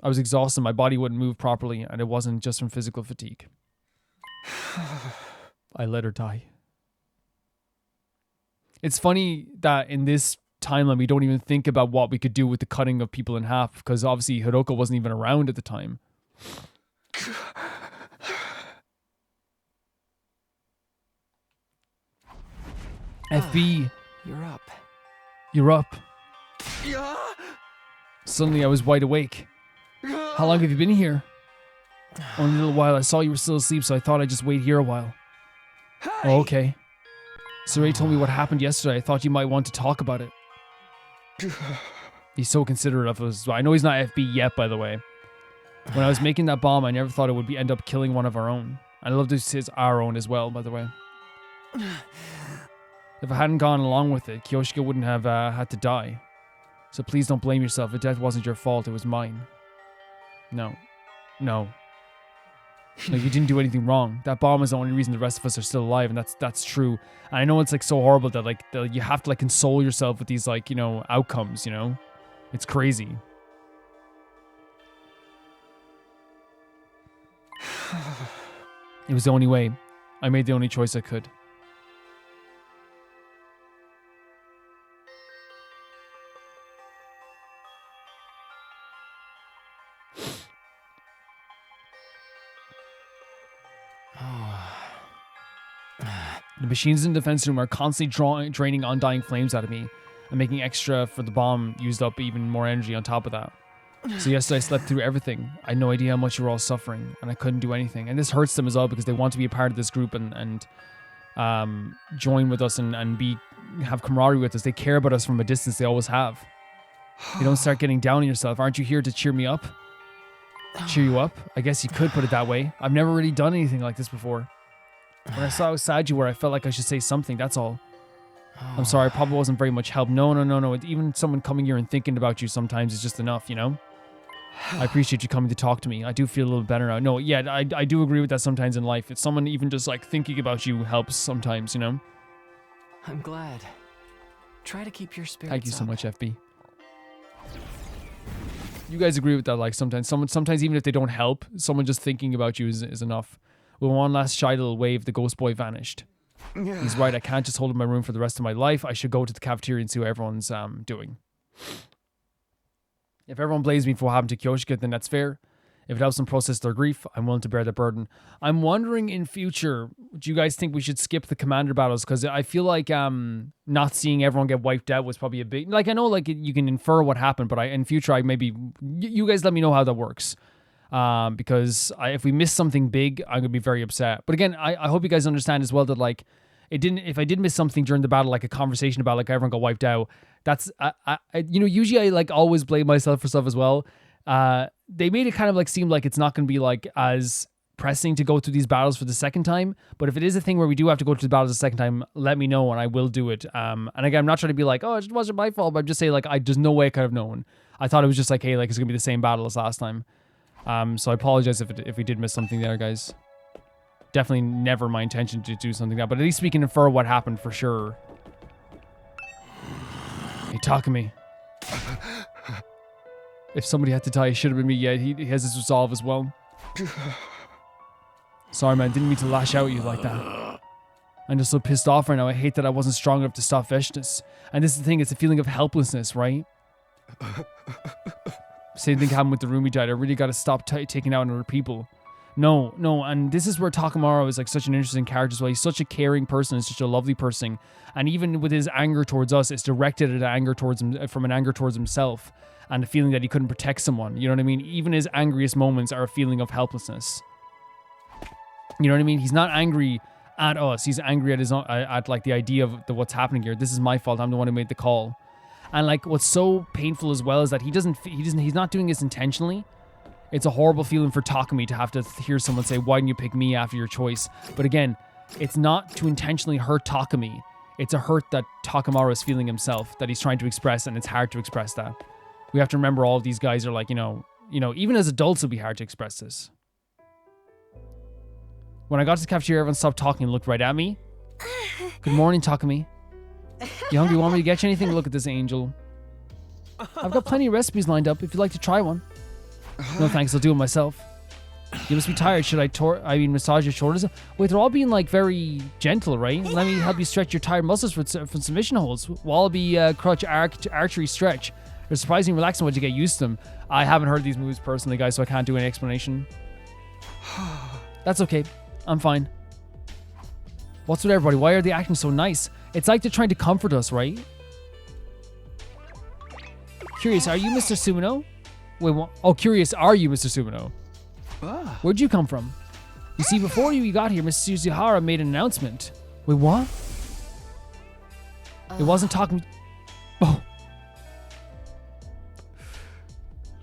I was exhausted. My body wouldn't move properly, and it wasn't just from physical fatigue. I let her die. It's funny that in this timeline, we don't even think about what we could do with the cutting of people in half, because obviously Hiroko wasn't even around at the time. FB. You're up. You're up. Yeah? Suddenly I was wide awake. How long have you been here? Only a little while. I saw you were still asleep, so I thought I'd just wait here a while. Hey. Oh, okay. Saray told me what happened yesterday. I thought you might want to talk about it. He's so considerate of us. I know he's not FB yet, by the way. When I was making that bomb, I never thought it would end up killing one of our own. I love this is our own as well, by the way. If I hadn't gone along with it, Kyoshika wouldn't have had to die. So please don't blame yourself. The death wasn't your fault. It was mine. No. No. No, you didn't do anything wrong. That bomb is the only reason the rest of us are still alive, and that's true. And I know it's like so horrible that like you have to like console yourself with these like, you know, outcomes, you know? It's crazy. It was the only way. I made the only choice I could. The machines in the defense room are constantly draining undying flames out of me and making extra for the bomb used up even more energy on top of that. So yesterday I slept through everything. I had no idea how much you were all suffering, and I couldn't do anything. And this hurts them as well because they want to be a part of this group and join with us and have camaraderie with us. They care about us from a distance. They always have. You don't start getting down on yourself. Aren't you here to cheer me up? Cheer you up? I guess you could put it that way. I've never really done anything like this before. When I saw how sad you were, I felt like I should say something, that's all. I'm sorry, I probably wasn't very much help. No. Even someone coming here and thinking about you sometimes is just enough, you know? I appreciate you coming to talk to me. I do feel a little better now. No, yeah, I do agree with that sometimes in life. It's someone even just like thinking about you helps sometimes, you know? I'm glad. Try to keep your spirits Thank you so up. much, FB. You guys agree with that? Like sometimes even if they don't help, someone just thinking about you is enough. With one last shy little wave, the ghost boy vanished. He's right, I can't just hold in my room for the rest of my life. I should go to the cafeteria and see what everyone's doing. If everyone blames me for what happened to Kyoshika, then that's fair. If it helps them process their grief, I'm willing to bear the burden. I'm wondering in future, do you guys think we should skip the commander battles? Because I feel like not seeing everyone get wiped out was probably a big... Like, I know like you can infer what happened, but in future, I maybe... You guys let me know how that works. Because if we miss something big, I'm gonna be very upset. But again, I hope you guys understand as well that like if I did miss something during the battle, like a conversation about like everyone got wiped out, that's usually I like always blame myself for stuff as well. They made it kind of like seem like it's not gonna be like as pressing to go through these battles for the second time. But if it is a thing where we do have to go through the battles the second time, let me know and I will do it. And again, I'm not trying to be like, oh, it wasn't my fault, but I'm just saying like there's no way I could have known. I thought it was just like, hey, like it's gonna be the same battle as last time. So I apologize if we did miss something there, guys. Definitely never my intention to do something like that, but at least we can infer what happened for sure. Hey, Takumi. If somebody had to die, it should have been me. Yeah, he has his resolve as well. Sorry, man. Didn't mean to lash out at you like that. I'm just so pissed off right now. I hate that I wasn't strong enough to stop Veshtus. And this is the thing. It's a feeling of helplessness, right? Same thing happened with the room we died. I really got to stop taking out on other people. No. And this is where Takamaru is like such an interesting character as well. He's such a caring person. He's such a lovely person. And even with his anger towards us, it's directed at anger towards him, from an anger towards himself. And the feeling that he couldn't protect someone. You know what I mean? Even his angriest moments are a feeling of helplessness. You know what I mean? He's not angry at us. He's angry at his own, at like the idea of what's happening here. This is my fault. I'm the one who made the call. And like what's so painful as well is that he's not doing this intentionally. It's a horrible feeling for Takumi to have to hear someone say, why didn't you pick me after your choice? But again, it's not to intentionally hurt Takumi. It's a hurt that Takamaru is feeling himself, that he's trying to express, and it's hard to express that. We have to remember all of these guys are like, you know, even as adults it'll be hard to express this. When I got to the cafeteria, everyone stopped talking and looked right at me. Good morning, Takumi. You hungry? Want me to get you anything? Look at this angel. I've got plenty of recipes lined up if you'd like to try one. No thanks, I'll do it myself. You must be tired. Should I massage your shoulders? Wait, they're all being like very gentle, right? Let me help you stretch your tired muscles for submission holds. Wallaby crutch archery stretch. They're surprisingly relaxing once you get used to them. I haven't heard these moves personally, guys, so I can't do any explanation. That's okay. I'm fine. What's with everybody? Why are they acting so nice? It's like they're trying to comfort us, right? Curious, are you Mr. Sumino? Wait, what? Oh, curious, are you Mr. Sumino? Where'd you come from? You see, before you got here, Mrs. Yuzihara made an announcement. Wait, what? It wasn't talking... Oh.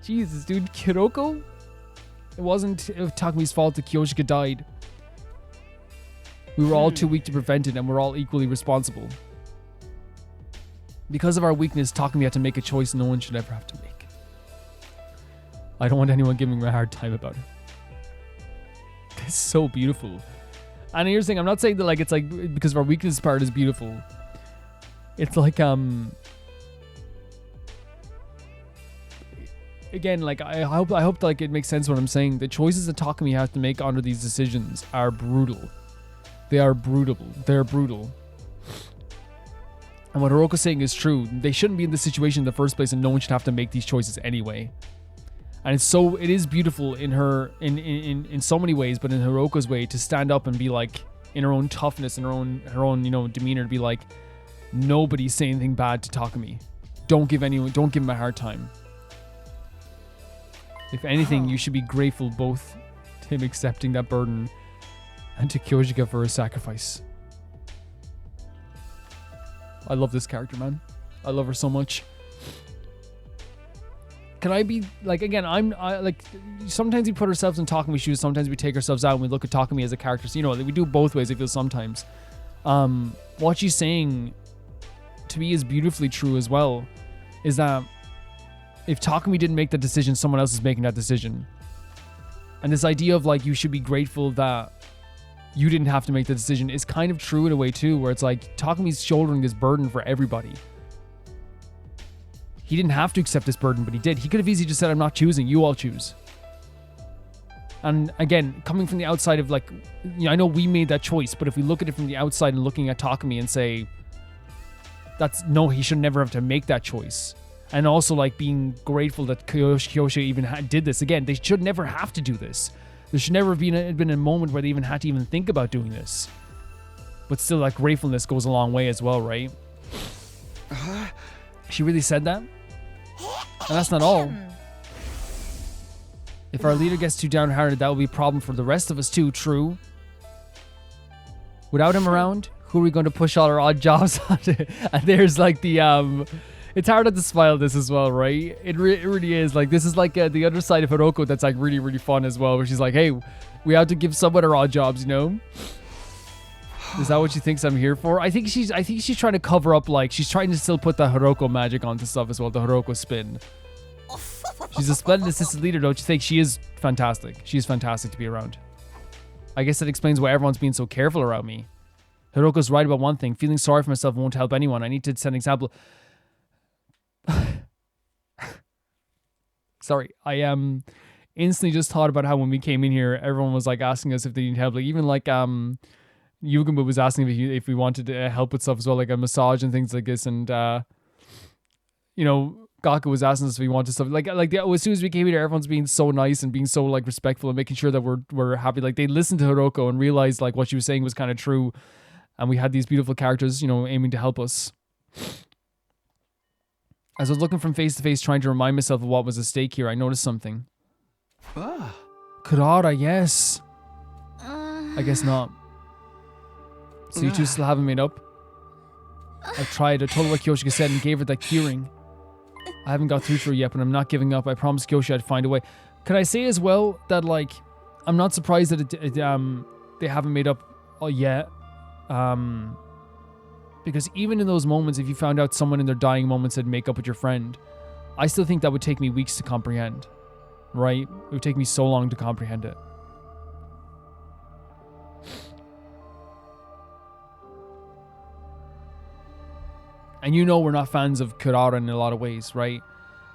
Jesus, dude. Kiroko? It wasn't Takumi's fault that Kyoshika died. We were all too weak to prevent it, and we're all equally responsible. Because of our weakness, Takumi had to make a choice no one should ever have to make. I don't want anyone giving me a hard time about it. It's so beautiful. And here's the thing, I'm not saying that like it's like because of our weakness part is beautiful. It's like again, like I hope like it makes sense what I'm saying. The choices that Takumi has to make under these decisions are brutal. They are brutal. They're brutal. And what Hiroko's saying is true. They shouldn't be in this situation in the first place, and no one should have to make these choices anyway. And it is beautiful in her in so many ways, but in Hiroko's way to stand up and be like, in her own toughness and her own demeanor, to be like, nobody say anything bad to Takumi. Don't give him a hard time. If anything, you should be grateful both to him accepting that burden and to Kyoshika for his sacrifice. I love this character, man. I love her so much. Can I be like, again, like sometimes we put ourselves in Takumi's shoes, sometimes we take ourselves out and we look at Takumi as a character. So, we do both ways, I feel sometimes. What she's saying to me is beautifully true as well, is that if Takumi didn't make that decision, someone else is making that decision. And this idea of like, you should be grateful that you didn't have to make the decision is kind of true in a way too, where it's like Takumi's shouldering this burden for everybody. He didn't have to accept this burden, but he did. He could have easily just said, I'm not choosing, you all choose. And again, coming from the outside of like, I know we made that choice, but if we look at it from the outside and looking at Takumi and say, he should never have to make that choice. And also like being grateful that Kyoshika even did this. Again, they should never have to do this. There should never have been a moment where they even had to even think about doing this. But still, like, gratefulness goes a long way as well, right? She really said that? And that's not all. If our leader gets too downhearted, that will be a problem for the rest of us too, true? Without him around, who are we going to push all our odd jobs onto? And there's like the, it's hard not to smile this as well, right? It really is. Like, this is like the other side of Hiroko that's like really, really fun as well, where she's like, hey, we have to give someone our odd jobs, Is that what she thinks I'm here for? I think she's trying to cover up, like, she's trying to still put the Hiroko magic onto stuff as well, the Hiroko spin. She's a splendid assistant leader, don't you think? She is fantastic. She's fantastic to be around. I guess that explains why everyone's being so careful around me. Hiroko's right about one thing. Feeling sorry for myself won't help anyone. I need to set an example. Sorry, I instantly just thought about how when we came in here, everyone was like asking us if they need help. Like even like Yugamu was asking if we wanted to help with stuff as well, like a massage and things like this. And Gaku was asking us if we wanted stuff. As soon as we came here, everyone's being so nice and being so like respectful and making sure that we're happy. Like they listened to Hiroko and realized like what she was saying was kind of true. And we had these beautiful characters, aiming to help us. As I was looking from face to face, trying to remind myself of what was at stake here, I noticed something. Kurara, yes. I guess not. So you two still haven't made up? I've tried. I told her what Kyoshika said and gave her that curing. I haven't got through to her yet, but I'm not giving up. I promised Kyoshika I'd find a way. Can I say as well that, like, I'm not surprised that they haven't made up yet. Because even in those moments, if you found out someone in their dying moments had make up with your friend, I still think that would take me weeks to comprehend. Right? It would take me so long to comprehend it. And we're not fans of Kurara in a lot of ways, right?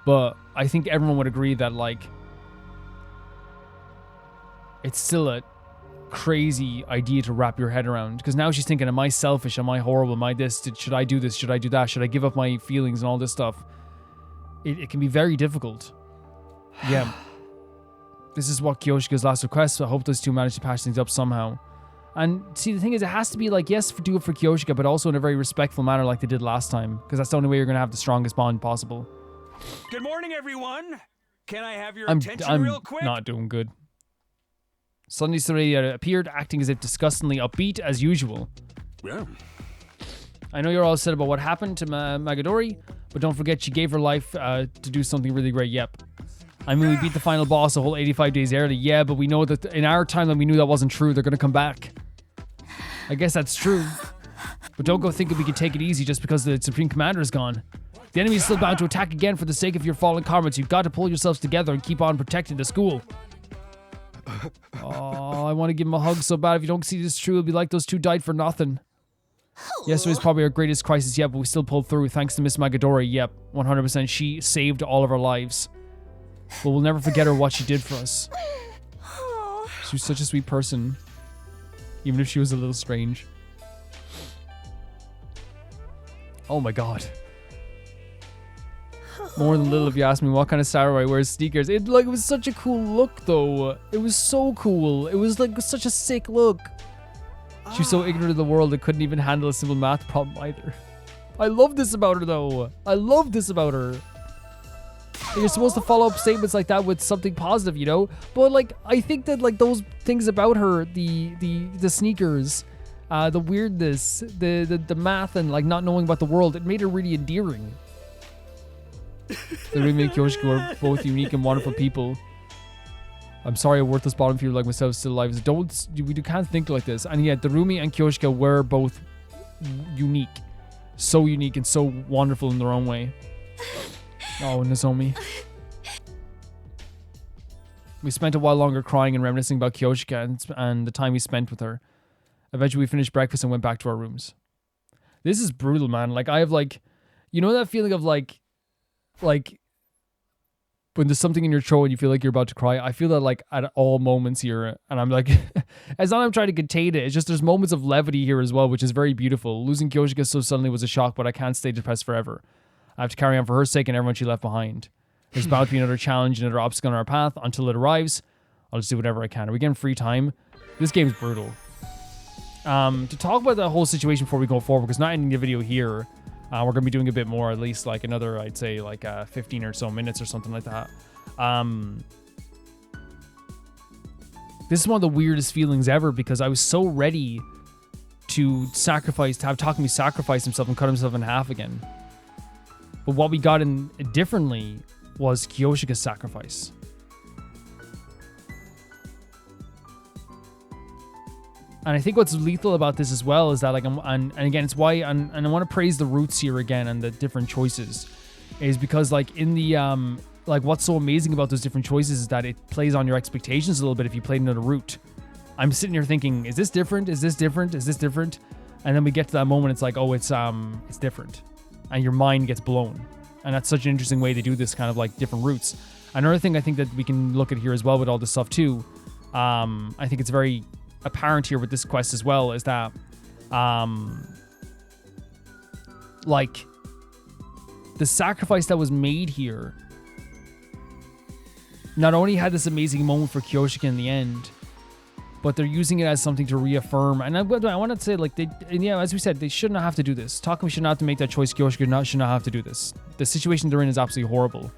But I think everyone would agree that, like, it's still a crazy idea to wrap your head around. Because now she's thinking, am I selfish? Am I horrible? Am I this? Should I do this? Should I do that? Should I give up my feelings and all this stuff? It can be very difficult. Yeah. This is what Kyoshika's last request, so I hope those two manage to patch things up somehow. And see, the thing is, it has to be like, yes, do it for Kyoshika, but also in a very respectful manner like they did last time. Because that's the only way you're going to have the strongest bond possible. Good morning, everyone. Can I have your attention real quick? I'm not doing good. Suddenly somebody appeared, acting as if disgustingly upbeat as usual. Yeah. I know you're all upset about what happened to Magadori, but don't forget she gave her life to do something really great. Yep. I mean, we beat the final boss a whole 85 days early. Yeah, but we know that in our timeline, we knew that wasn't true. They're going to come back. I guess that's true. But don't go thinking we can take it easy just because the Supreme Commander is gone. The enemy is still bound to attack again for the sake of your fallen comrades. You've got to pull yourselves together and keep on protecting the school. Oh, I want to give him a hug so bad. If you don't see this true, it'll be like those two died for nothing. Yesterday's probably our greatest crisis yet, but we still pulled through thanks to Miss Magadori. Yep, 100%. She saved all of our lives. But we'll never forget her, what she did for us. She was such a sweet person. Even if she was a little strange. Oh my god. More than little if you ask me what kind of samurai wears sneakers. It was such a cool look though. It was so cool. It was like such a sick look. She was so ignorant of the world that couldn't even handle a simple math problem either. I love this about her though. I love this about her. You're supposed to follow up statements like that with something positive, you know? But like, I think that like those things about her, the sneakers, the weirdness, the math, and like not knowing about the world, it made her really endearing. The Rumi and Kyoshika were both unique and wonderful people. I'm sorry a worthless bottom feeder like myself is still alive. We can't think like this. And yet, the Rumi and Kyoshika were both unique. So unique and so wonderful in their own way. Oh, Nozomi. We spent a while longer crying and reminiscing about Kyoshika and the time we spent with her. Eventually, we finished breakfast and went back to our rooms. This is brutal, man. Like, I have like... You know that feeling of like when there's something in your throat and you feel like you're about to cry? I feel that like at all moments here. And I'm like... it's not I'm trying to contain it. It's just there's moments of levity here as well, which is very beautiful. Losing Kyoshika so suddenly was a shock, but I can't stay depressed forever. I have to carry on for her sake and everyone she left behind. There's bound to be another challenge, another obstacle on our path. Until it arrives, I'll just do whatever I can. Are we getting free time? This game's brutal. To talk about the whole situation before we go forward, because not ending the video here, we're going to be doing a bit more, at least like another, I'd say like 15 or so minutes or something like that. This is one of the weirdest feelings ever because I was so ready to have Takumi sacrifice himself and cut himself in half again. But what we got in differently was Kyoshika's sacrifice. And I think what's lethal about this as well is that like, and again, it's why, and I want to praise the roots here again and the different choices, is because like in the, like what's so amazing about those different choices is that it plays on your expectations a little bit if you played another route. I'm sitting here thinking, is this different? Is this different? Is this different? And then we get to that moment, it's like, oh, it's different. And your mind gets blown. And that's such an interesting way to do this kind of like different routes. Another thing I think that we can look at here as well with all this stuff too, I think it's very apparent here with this quest as well, is that like the sacrifice that was made here not only had this amazing moment for Kyoshika in the end, but they're using it as something to reaffirm. And I want to say, like, as we said, they shouldn't have to do this. Takumi should not have to make that choice. Kyoshika should not have to do this. The situation they're in is absolutely horrible.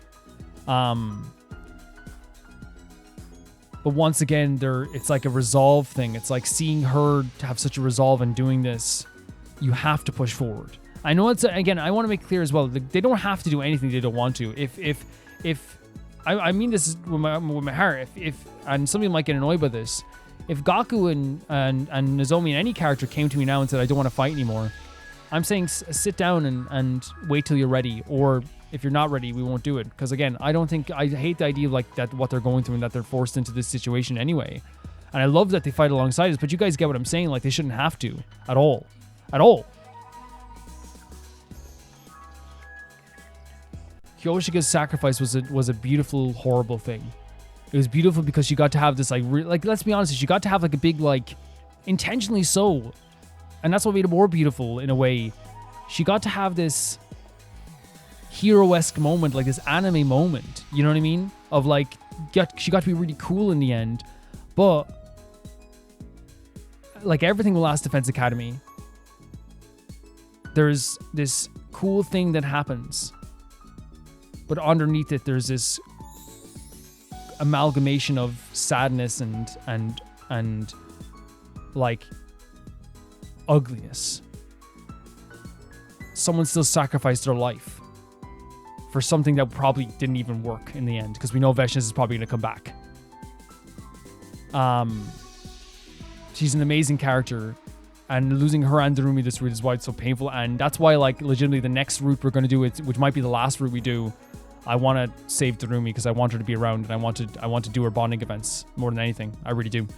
But once again, it's like a resolve thing. It's like seeing her have such a resolve in doing this. You have to push forward. I know it's, again, I want to make clear as well, they don't have to do anything they don't want to. If I mean this with my heart, and some people might get annoyed by this, if Gaku and Nozomi and any character came to me now and said, I don't want to fight anymore, I'm saying sit down and wait till you're ready. Or if you're not ready, we won't do it. Because again, I hate the idea of like that, what they're going through and that they're forced into this situation anyway. And I love that they fight alongside us, but you guys get what I'm saying. Like they shouldn't have to at all. At all. Kyoshika's sacrifice was a beautiful, horrible thing. It was beautiful because she got to have this like let's be honest, she got to have like a big like intentionally so, and that's what made it more beautiful in a way. She got to have this hero-esque moment, like this anime moment. You know what I mean? Of like, she got to be really cool in the end, but like everything with Last Defense Academy, there's this cool thing that happens, but underneath it there's this amalgamation of sadness and like ugliness. Someone still sacrificed their life for something that probably didn't even work in the end, because we know Veshnis is probably going to come back. She's an amazing character, and losing her and Darumi this route is why it's so painful, and that's why, like, legitimately the next route we're going to do, which might be the last route we do, I want to save Darumi because I want her to be around, and I want to do her bonding events more than anything. I really do.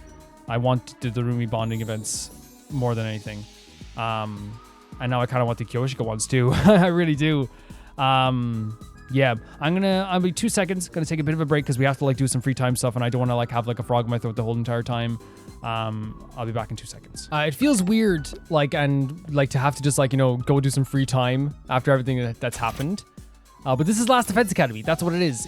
I want the Darumi bonding events more than anything. And now I kind of want the Kyoshika ones too. I really do. Yeah, I'll be 2 seconds. Gonna take a bit of a break because we have to like do some free time stuff, and I don't want to like have like a frog in my throat the whole entire time. I'll be back in 2 seconds. It feels weird, like, and like to have to just like, you know, go do some free time after everything that's happened. But this is Last Defense Academy. That's what it is.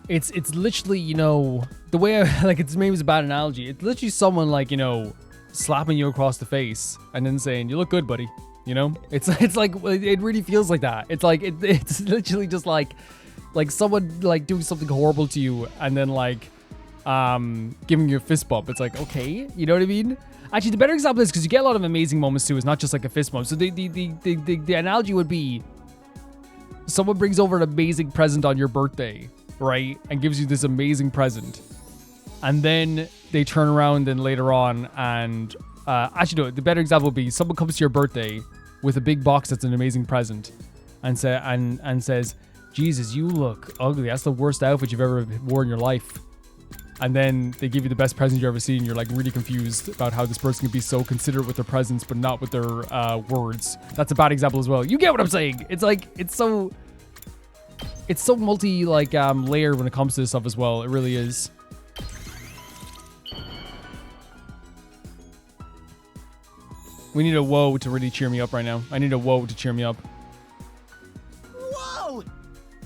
It's literally, you know, the way I, like, it's maybe it's a bad analogy. It's literally someone like, you know, slapping you across the face and then saying, "You look good, buddy." You know, it's like, it really feels like that. It's like, it's literally just like someone like doing something horrible to you and then like, giving you a fist bump. It's like, okay, you know what I mean? Actually, the better example is, because you get a lot of amazing moments too, it's not just like a fist bump. So the analogy would be, someone brings over an amazing present on your birthday, right? And gives you this amazing present. And then they turn around and later on and, actually no, the better example would be, someone comes to your birthday with a big box that's an amazing present and says, "Jesus, you look ugly. That's the worst outfit you've ever worn in your life." And then they give you the best present you've ever seen. You're like really confused about how this person can be so considerate with their presents, but not with their words. That's a bad example as well. You get what I'm saying? It's like, it's so multi like layered when it comes to this stuff as well. It really is. We need a whoa to really cheer me up right now. I need a whoa to cheer me up. Whoa!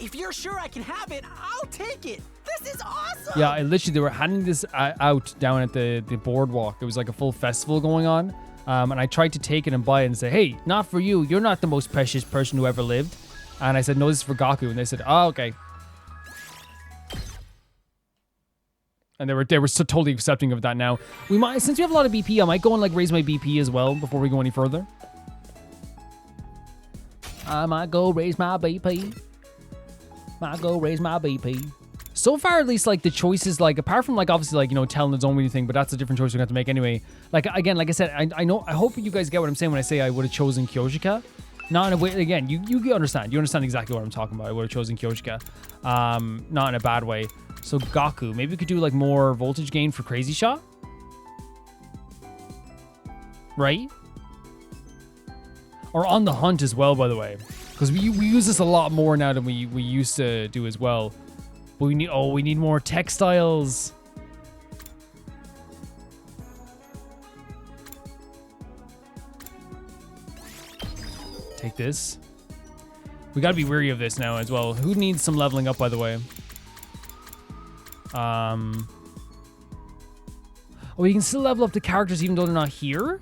If you're sure I can have it, I'll take it. This is awesome! Yeah, they were handing this out down at the boardwalk. There was like a full festival going on. And I tried to take it and buy it and say, "Hey, not for you. You're not the most precious person who ever lived." And I said, "No, this is for Gaku." And they said, "Oh, okay." And they were so totally accepting of that now. We might, since we have a lot of BP, I might go and like raise my BP as well before we go any further. I might go raise my BP. So far, at least, like, the choices, like, apart from, like, obviously, like, you know, telling its own thing, but that's a different choice we're going to have to make anyway. Like, again, like I said, I hope you guys get what I'm saying when I say I would have chosen Kyoshika. Not in a way, again, you understand. You understand exactly what I'm talking about. I would have chosen Kyoshika. Not in a bad way. So, Gaku. Maybe we could do, like, more voltage gain for Crazy Shot? Right? Or On the Hunt as well, by the way. Because we use this a lot more now than we used to do as well. But we need more textiles. Take this. We gotta be wary of this now as well. Who needs some leveling up, by the way? Oh, you can still level up the characters even though they're not here?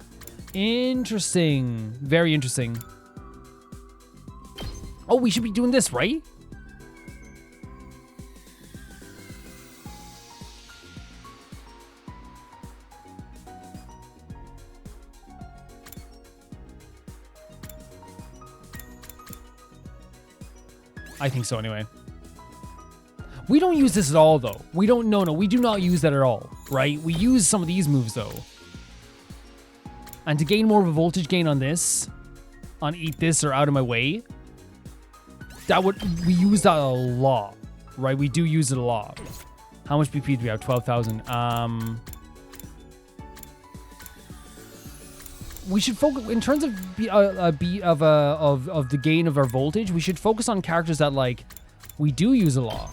Interesting. Very interesting. Oh, we should be doing this, right? I think so anyway. We don't use this at all, though. We do not use that at all, right? We use some of these moves, though. And to gain more of a voltage gain on this, on Eat This or Out of My Way, we use that a lot, right? We do use it a lot. How much BP do we have? 12,000. We should focus in terms of the gain of our voltage. We should focus on characters that like we do use a lot.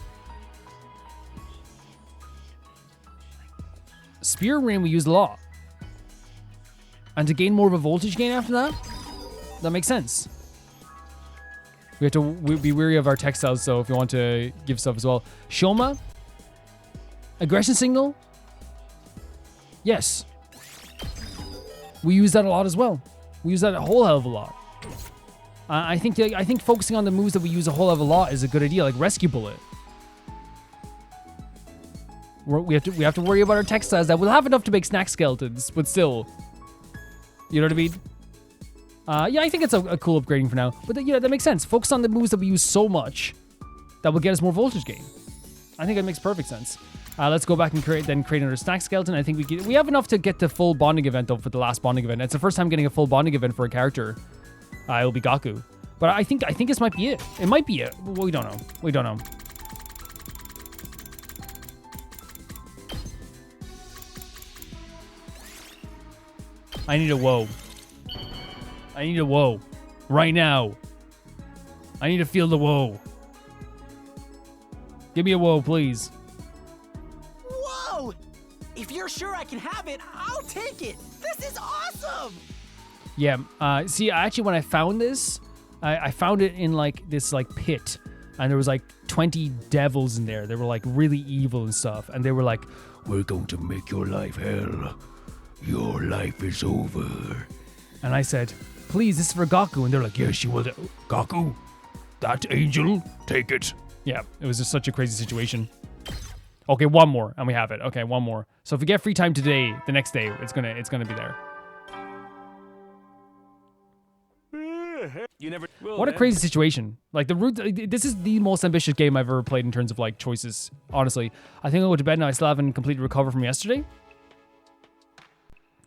Spear Rain we use a lot, and to gain more of a voltage gain after that, that makes sense. We have to be wary of our textiles, so if you want to give stuff as well. Shoma, Aggression Signal. Yes. We use that a lot as well. We use that a whole hell of a lot. I think focusing on the moves that we use a whole hell of a lot is a good idea, like Rescue Bullet. We have to worry about our textiles that we'll have enough to make snack skeletons, but still. You know what I mean? Yeah, I think it's a cool upgrading for now. But yeah, that makes sense. Focus on the moves that we use so much that will get us more voltage gain. I think that makes perfect sense. Let's go back and create another snack skeleton. I think we have enough to get the full bonding event though for the last bonding event. It's the first time getting a full bonding event for a character. It'll be Gaku. But I think this might be it. It might be it. We don't know. We don't know. I need a whoa. I need a whoa. Right now. I need to feel the whoa. Give me a whoa, please. Whoa! If you're sure I can have it, I'll take it. This is awesome! Yeah, see, actually, when I found this, I found it in, like, this, like, pit. And there was, like, 20 devils in there. They were, like, really evil and stuff. And they were like, we're going to make your life hell. Your life is over. And I said, please, this is for Gaku. And they're like, yes, you will. Gaku, that angel, take it. Yeah, it was just such a crazy situation. Okay, one more, and we have it. Okay, one more. So if we get free time today, the next day, it's gonna be there. What a crazy situation. Like the route, this is the most ambitious game I've ever played in terms of like choices. Honestly, I think I'll go to bed now. I still haven't completely recovered from yesterday.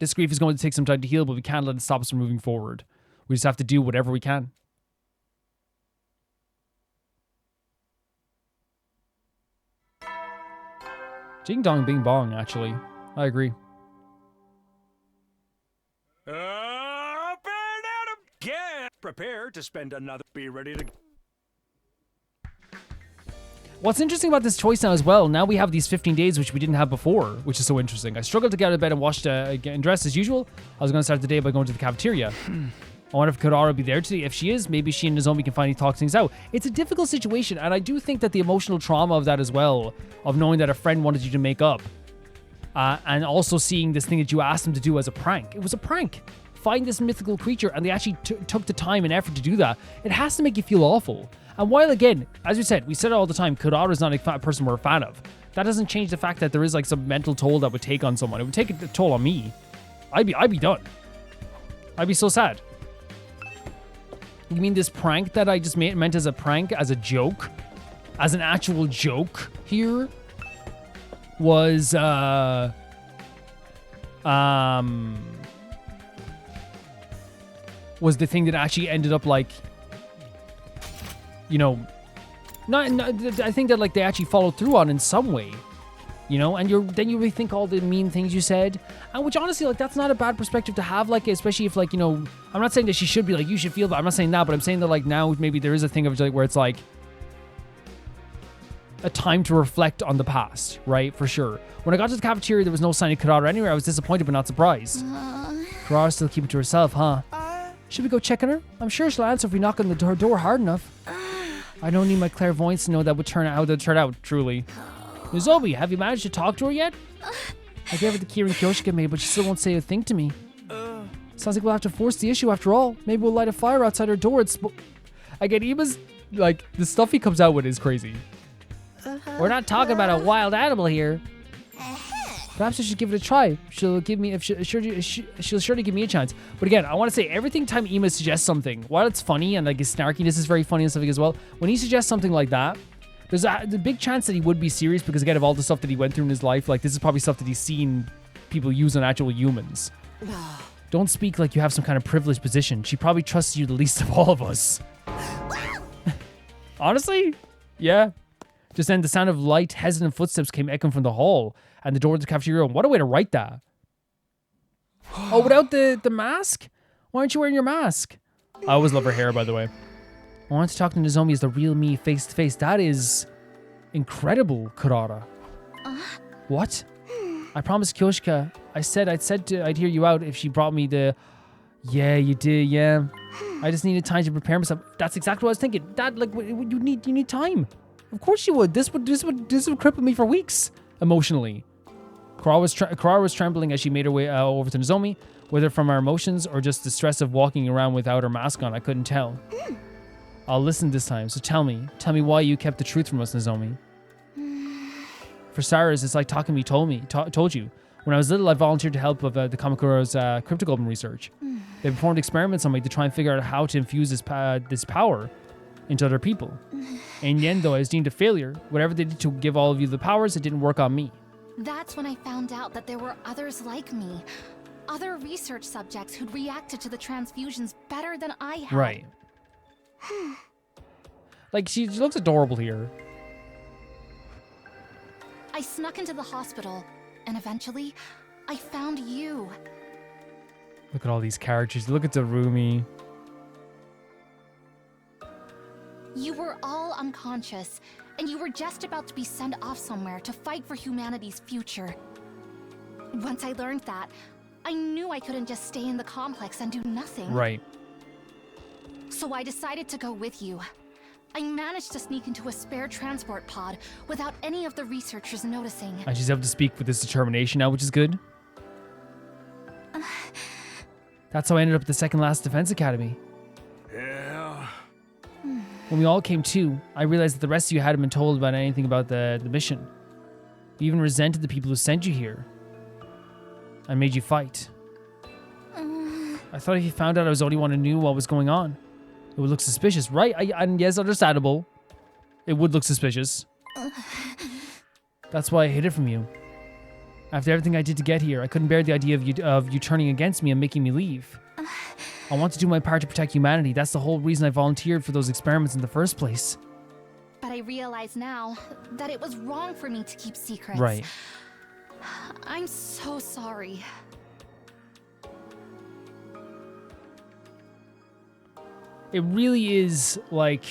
This grief is going to take some time to heal, but we can't let it stop us from moving forward. We just have to do whatever we can. Ding dong bing bong, actually. I agree. Get prepared to spend another. Be ready to. What's interesting about this choice now as well, now we have these 15 days, which we didn't have before, which is so interesting. I struggled to get out of bed and wash and dress as usual. I was going to start the day by going to the cafeteria. I wonder if Kurara will be there today. If she is, maybe she and Nozomi can finally talk things out. It's a difficult situation, and I do think that the emotional trauma of that as well, of knowing that a friend wanted you to make up, and also seeing this thing that you asked them to do as a prank. It was a prank. Find this mythical creature, and they actually took the time and effort to do that. It has to make you feel awful. And while, again, as we said it all the time, Kurara is not a person we're a fan of. That doesn't change the fact that there is like some mental toll that would take on someone. It would take a toll on me. I'd be done. I'd be so sad. You mean this prank that I just meant as a prank, as a joke, as an actual joke here, was was the thing that actually ended up like, you know, not I think that like they actually followed through on in some way, you know, and then you rethink all the mean things you said, and which honestly, like, that's not a bad perspective to have, like, especially if, like, you know, I'm not saying that she should be like, you should feel bad, I'm not saying that, but I'm saying that like now maybe there is a thing of like where it's like a time to reflect on the past, right? For sure. When I got to the cafeteria, there was no sign of Kurara anywhere. I was disappointed but not surprised. Kurara's still keeping to herself, huh? Should we go check on her? I'm sure she'll answer if we knock on her door hard enough. I don't need my clairvoyance to know that would turn out how they'll turn out, truly. Nozomi, have you managed to talk to her yet? I gave her the key ring Kyoshika made, but she still won't say a thing to me. Sounds like we'll have to force the issue after all. Maybe we'll light a fire outside her door. Again, Ima's, like, the stuff he comes out with is crazy. We're not talking about a wild animal here. Perhaps I should give it a try. She'll surely give me a chance. But again, I want to say every time Ima suggests something, while it's funny and like his snarkiness is very funny and stuff as well, when he suggests something like that, there's a big chance that he would be serious because again of all the stuff that he went through in his life. Like, this is probably stuff that he's seen people use on actual humans. Don't speak like you have some kind of privileged position. She probably trusts you the least of all of us. Honestly, yeah. Just then the sound of light, hesitant footsteps came echoing from the hall and the door to the cafeteria room. What a way to write that. Oh, without the mask? Why aren't you wearing your mask? I always love her hair, by the way. I want to talk to Nozomi as the real me face to face. That is incredible, Kurara. What? I promised Kyoshika. I'd hear you out if she brought me the... Yeah, you did, yeah. I just needed time to prepare myself. That's exactly what I was thinking. That, like, you need time. Of course you would. This would cripple me for weeks, emotionally. Kurara was trembling as she made her way over to Nozomi, whether from her emotions or just the stress of walking around without her mask on. I couldn't tell. I'll listen this time, so tell me why you kept the truth from us, Nozomi. For starters, it's like Takumi told you. When I was little, I volunteered to help with the Kamakuro's cryptoglobe research. They performed experiments on me to try and figure out how to infuse this power into other people. In the end, though, I was deemed a failure. Whatever they did to give all of you the powers, it didn't work on me. That's when I found out that there were others like me. Other research subjects who'd reacted to the transfusions better than I had. Right. Like, she looks adorable here. I snuck into the hospital, and eventually, I found you. Look at all these characters. Look at Darumi. You were all unconscious, and you were just about to be sent off somewhere to fight for humanity's future. Once I learned that, I knew I couldn't just stay in the complex and do nothing. Right. So I decided to go with you. I managed to sneak into a spare transport pod without any of the researchers noticing. And she's able to speak with this determination now, which is good. That's how I ended up at the second last defense academy. Yeah. When we all came to, I realized that the rest of you hadn't been told about anything about the mission. You even resented the people who sent you here. I made you fight. I thought if you found out I was the only one who knew what was going on, it would look suspicious, right? And yes, understandable. It would look suspicious. That's why I hid it from you. After everything I did to get here, I couldn't bear the idea of you turning against me and making me leave. I want to do my part to protect humanity. That's the whole reason I volunteered for those experiments in the first place. But I realize now that it was wrong for me to keep secrets. Right. I'm so sorry. It really is, like,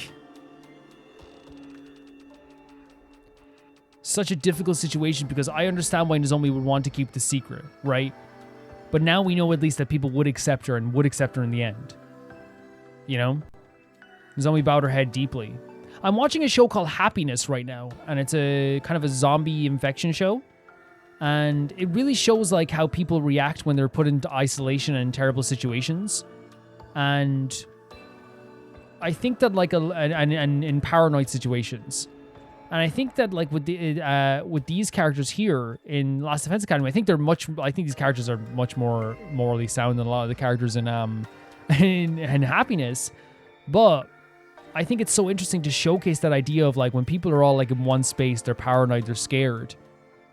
such a difficult situation because I understand why Nozomi would want to keep the secret, right? But now we know at least that people would accept her and would accept her in the end. You know? Nozomi bowed her head deeply. I'm watching a show called Happiness right now, and it's a kind of a zombie infection show. And it really shows like how people react when they're put into isolation and terrible situations. And I think that like in paranoid situations, and I think that like with these characters here in Last Defense Academy, I think these characters are much more morally sound than a lot of the characters in Happiness. But I think it's so interesting to showcase that idea of like when people are all like in one space, they're paranoid, they're scared.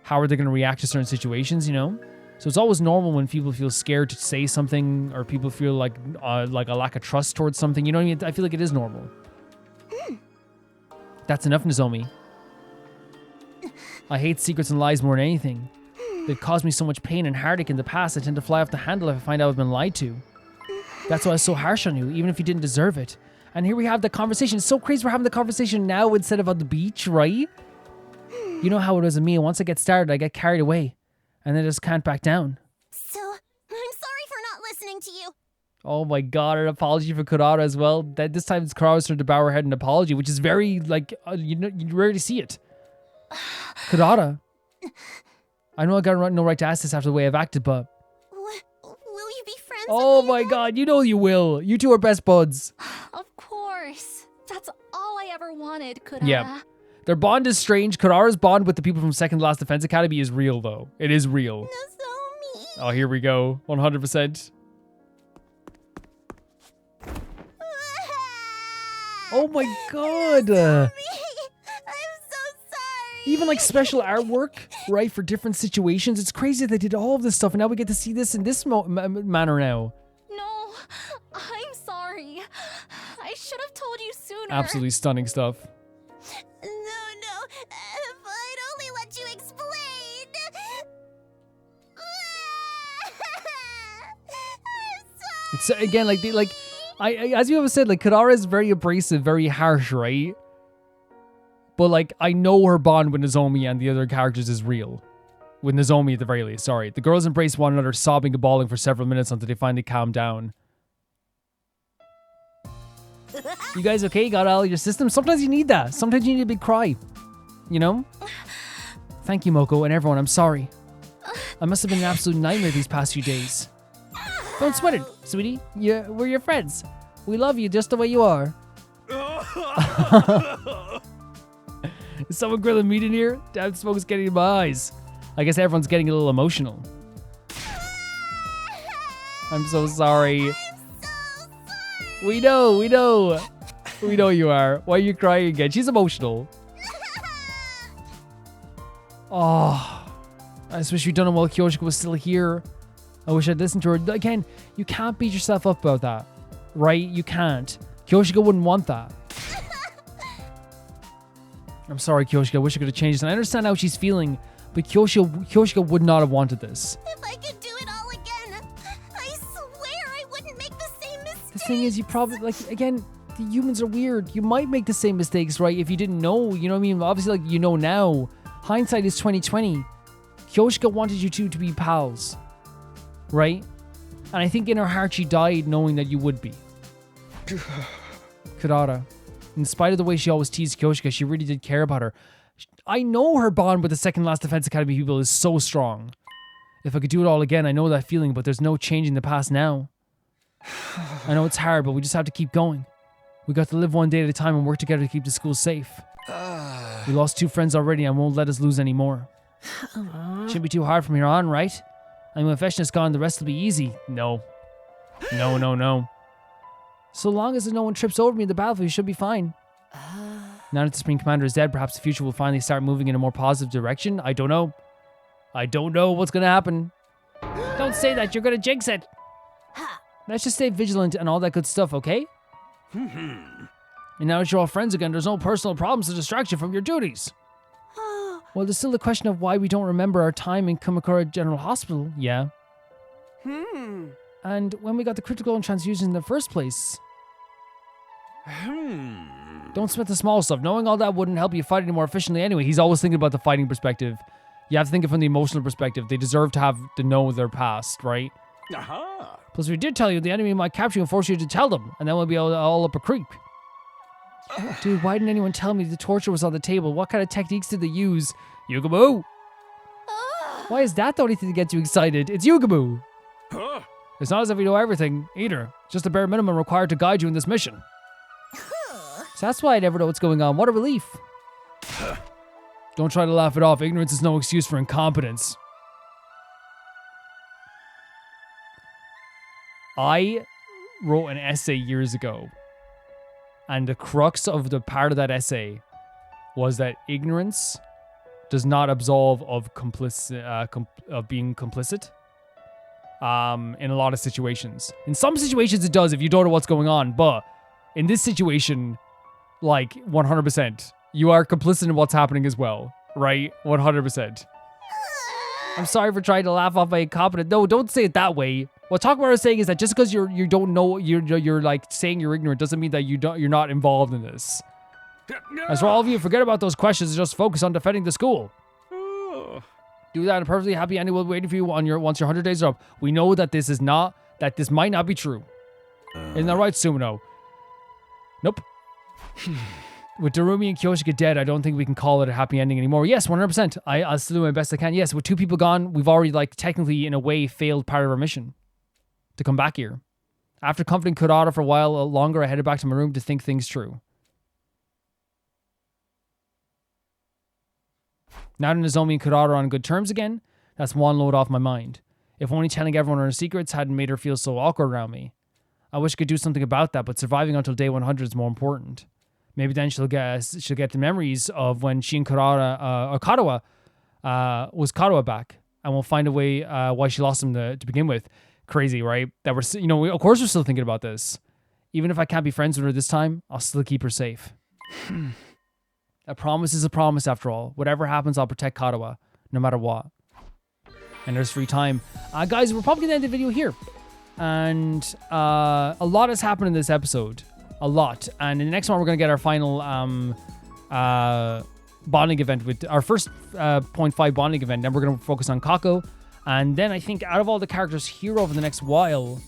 How are they going to react to certain situations? You know. So it's always normal when people feel scared to say something or people feel like a lack of trust towards something. You know what I mean? I feel like it is normal. That's enough, Nozomi. I hate secrets and lies more than anything. They've caused me so much pain and heartache in the past. I tend to fly off the handle if I find out I've been lied to. That's why I was so harsh on you, even if you didn't deserve it. And here we have the conversation. It's so crazy we're having the conversation now instead of on the beach, right? You know how it was with me. Once I get started, I get carried away. And then just can't back down. So, I'm sorry for not listening to you. Oh my god, an apology for Kurara as well. That this time it's Kurara's turn to bow her head in apology, which is very, like, you rarely see it. Kurara. I know I got no right to ask this after the way I've acted, but... Will you be friends Oh my god, you know you will. You two are best buds. Of course. That's all I ever wanted, Kurara. Yeah. Their bond is strange. Kurara's bond with the people from Second Last Defense Academy is real, though. It is real. Nozomi. Oh, here we go. 100%. Oh my god. I'm so sorry. Even like special artwork, right, for different situations. It's crazy that they did all of this stuff, and now we get to see this in this manner now. No, I'm sorry. I should have told you sooner. Absolutely stunning stuff. No. If I'd only let you explain. I'm sorry. It's again like I as you have said, like Kurara is very abrasive, very harsh, right? But like I know her bond with Nozomi and the other characters is real. With Nozomi at the very least, sorry. The girls embrace one another, sobbing and bawling for several minutes until they finally calm down. You guys okay? Got all your systems? Sometimes you need that. Sometimes you need a big cry. You know? Thank you, Moko, and everyone. I'm sorry. I must have been an absolute nightmare these past few days. Don't sweat it, sweetie. We're your friends. We love you just the way you are. Is someone grilling meat in here? Damn, smoke's getting in my eyes. I guess everyone's getting a little emotional. I'm so sorry. We know. We know you are. Why are you crying again? She's emotional. Oh, I just wish we'd done it while Kyoshika was still here. I wish I'd listened to her. Again, you can't beat yourself up about that, right? You can't. Kyoshika wouldn't want that. I'm sorry, Kyoshika. I wish I could have changed this. And I understand how she's feeling, but Kyoshika would not have wanted this. If I could do it all again, I swear I wouldn't make the same mistake. The thing is, you probably, like, again, the humans are weird. You might make the same mistakes, right? If you didn't know, you know what I mean? Obviously, like, you know now. Hindsight is 2020. Kyoshika wanted you two to be pals, right? And I think in her heart, she died knowing that you would be. Kurata. In spite of the way she always teased Kyoshika, she really did care about her. I know her bond with the second last Defense Academy people is so strong. If I could do it all again, I know that feeling, but there's no changing the past now. I know it's hard, but we just have to keep going. We got to live one day at a time and work together to keep the school safe. We lost 2 friends already and won't let us lose any more. Shouldn't be too hard from here on, right? I mean, when Veshna's gone, the rest will be easy. No. No. So long as no one trips over me in the battlefield, you should be fine. Now that the Supreme Commander is dead, perhaps the future will finally start moving in a more positive direction. I don't know. I don't know what's going to happen. Don't say that. You're going to jinx it. Let's just stay vigilant and all that good stuff, okay? And now that you're all friends again, there's no personal problems to distract you from your duties. Well, there's still the question of why we don't remember our time in Kamakura General Hospital. Yeah. And when we got the critical and transfusion in the first place. Don't sweat the small stuff. Knowing all that wouldn't help you fight any more efficiently anyway. He's always thinking about the fighting perspective. You have to think it from the emotional perspective. They deserve to know their past, right? Plus, we did tell you the enemy might capture you and force you to tell them, and then we'll be all up a creep. Dude, why didn't anyone tell me the torture was on the table? What kind of techniques did they use? Yugamu! Why is that the only thing that gets you excited? It's Yugamu! It's not as if you know everything, either. Just the bare minimum required to guide you in this mission. So that's why I never know what's going on. What a relief. Don't try to laugh it off. Ignorance is no excuse for incompetence. I wrote an essay years ago, and the crux of the part of that essay was that ignorance does not absolve of being complicit in a lot of situations. In some situations it does if you don't know what's going on, but in this situation, like 100%, you are complicit in what's happening as well, right? 100%. I'm sorry for trying to laugh off my incompetence. No, don't say it that way. What Takamaru is saying is that just because you don't know, you're like saying you're ignorant doesn't mean that you're not involved in this. As for all of you, forget about those questions and just focus on defending the school. Do that and a perfectly happy ending will be waiting for you once your 100 days are up. We know that this might not be true. Isn't that right, Sumino? Nope. With Darumi and Kyoshika dead, I don't think we can call it a happy ending anymore. Yes, 100%. I'll still do my best I can. Yes, with 2 people gone, we've already, like, technically, in a way, failed part of our mission to come back here. After comforting Kurata for a while longer, I headed back to my room to think things through. Now that Nozomi and Kurata are on good terms again, that's one load off my mind. If only telling everyone her secrets hadn't made her feel so awkward around me. I wish I could do something about that, but surviving until day 100 is more important. Maybe then she'll get the memories of when she and Katawa was Katawa back, and we'll find a way why she lost him to begin with. Crazy, right? That we're, of course we're still thinking about this. Even if I can't be friends with her this time, I'll still keep her safe. A promise is a promise after all. Whatever happens, I'll protect Katawa, no matter what. And there's free time. Guys, we're probably gonna end the video here. And a lot has happened in this episode. A lot. And in the next one, we're going to get our final bonding event with our first 0.5 bonding event. Then we're going to focus on Kako. And then I think out of all the characters here over the next while,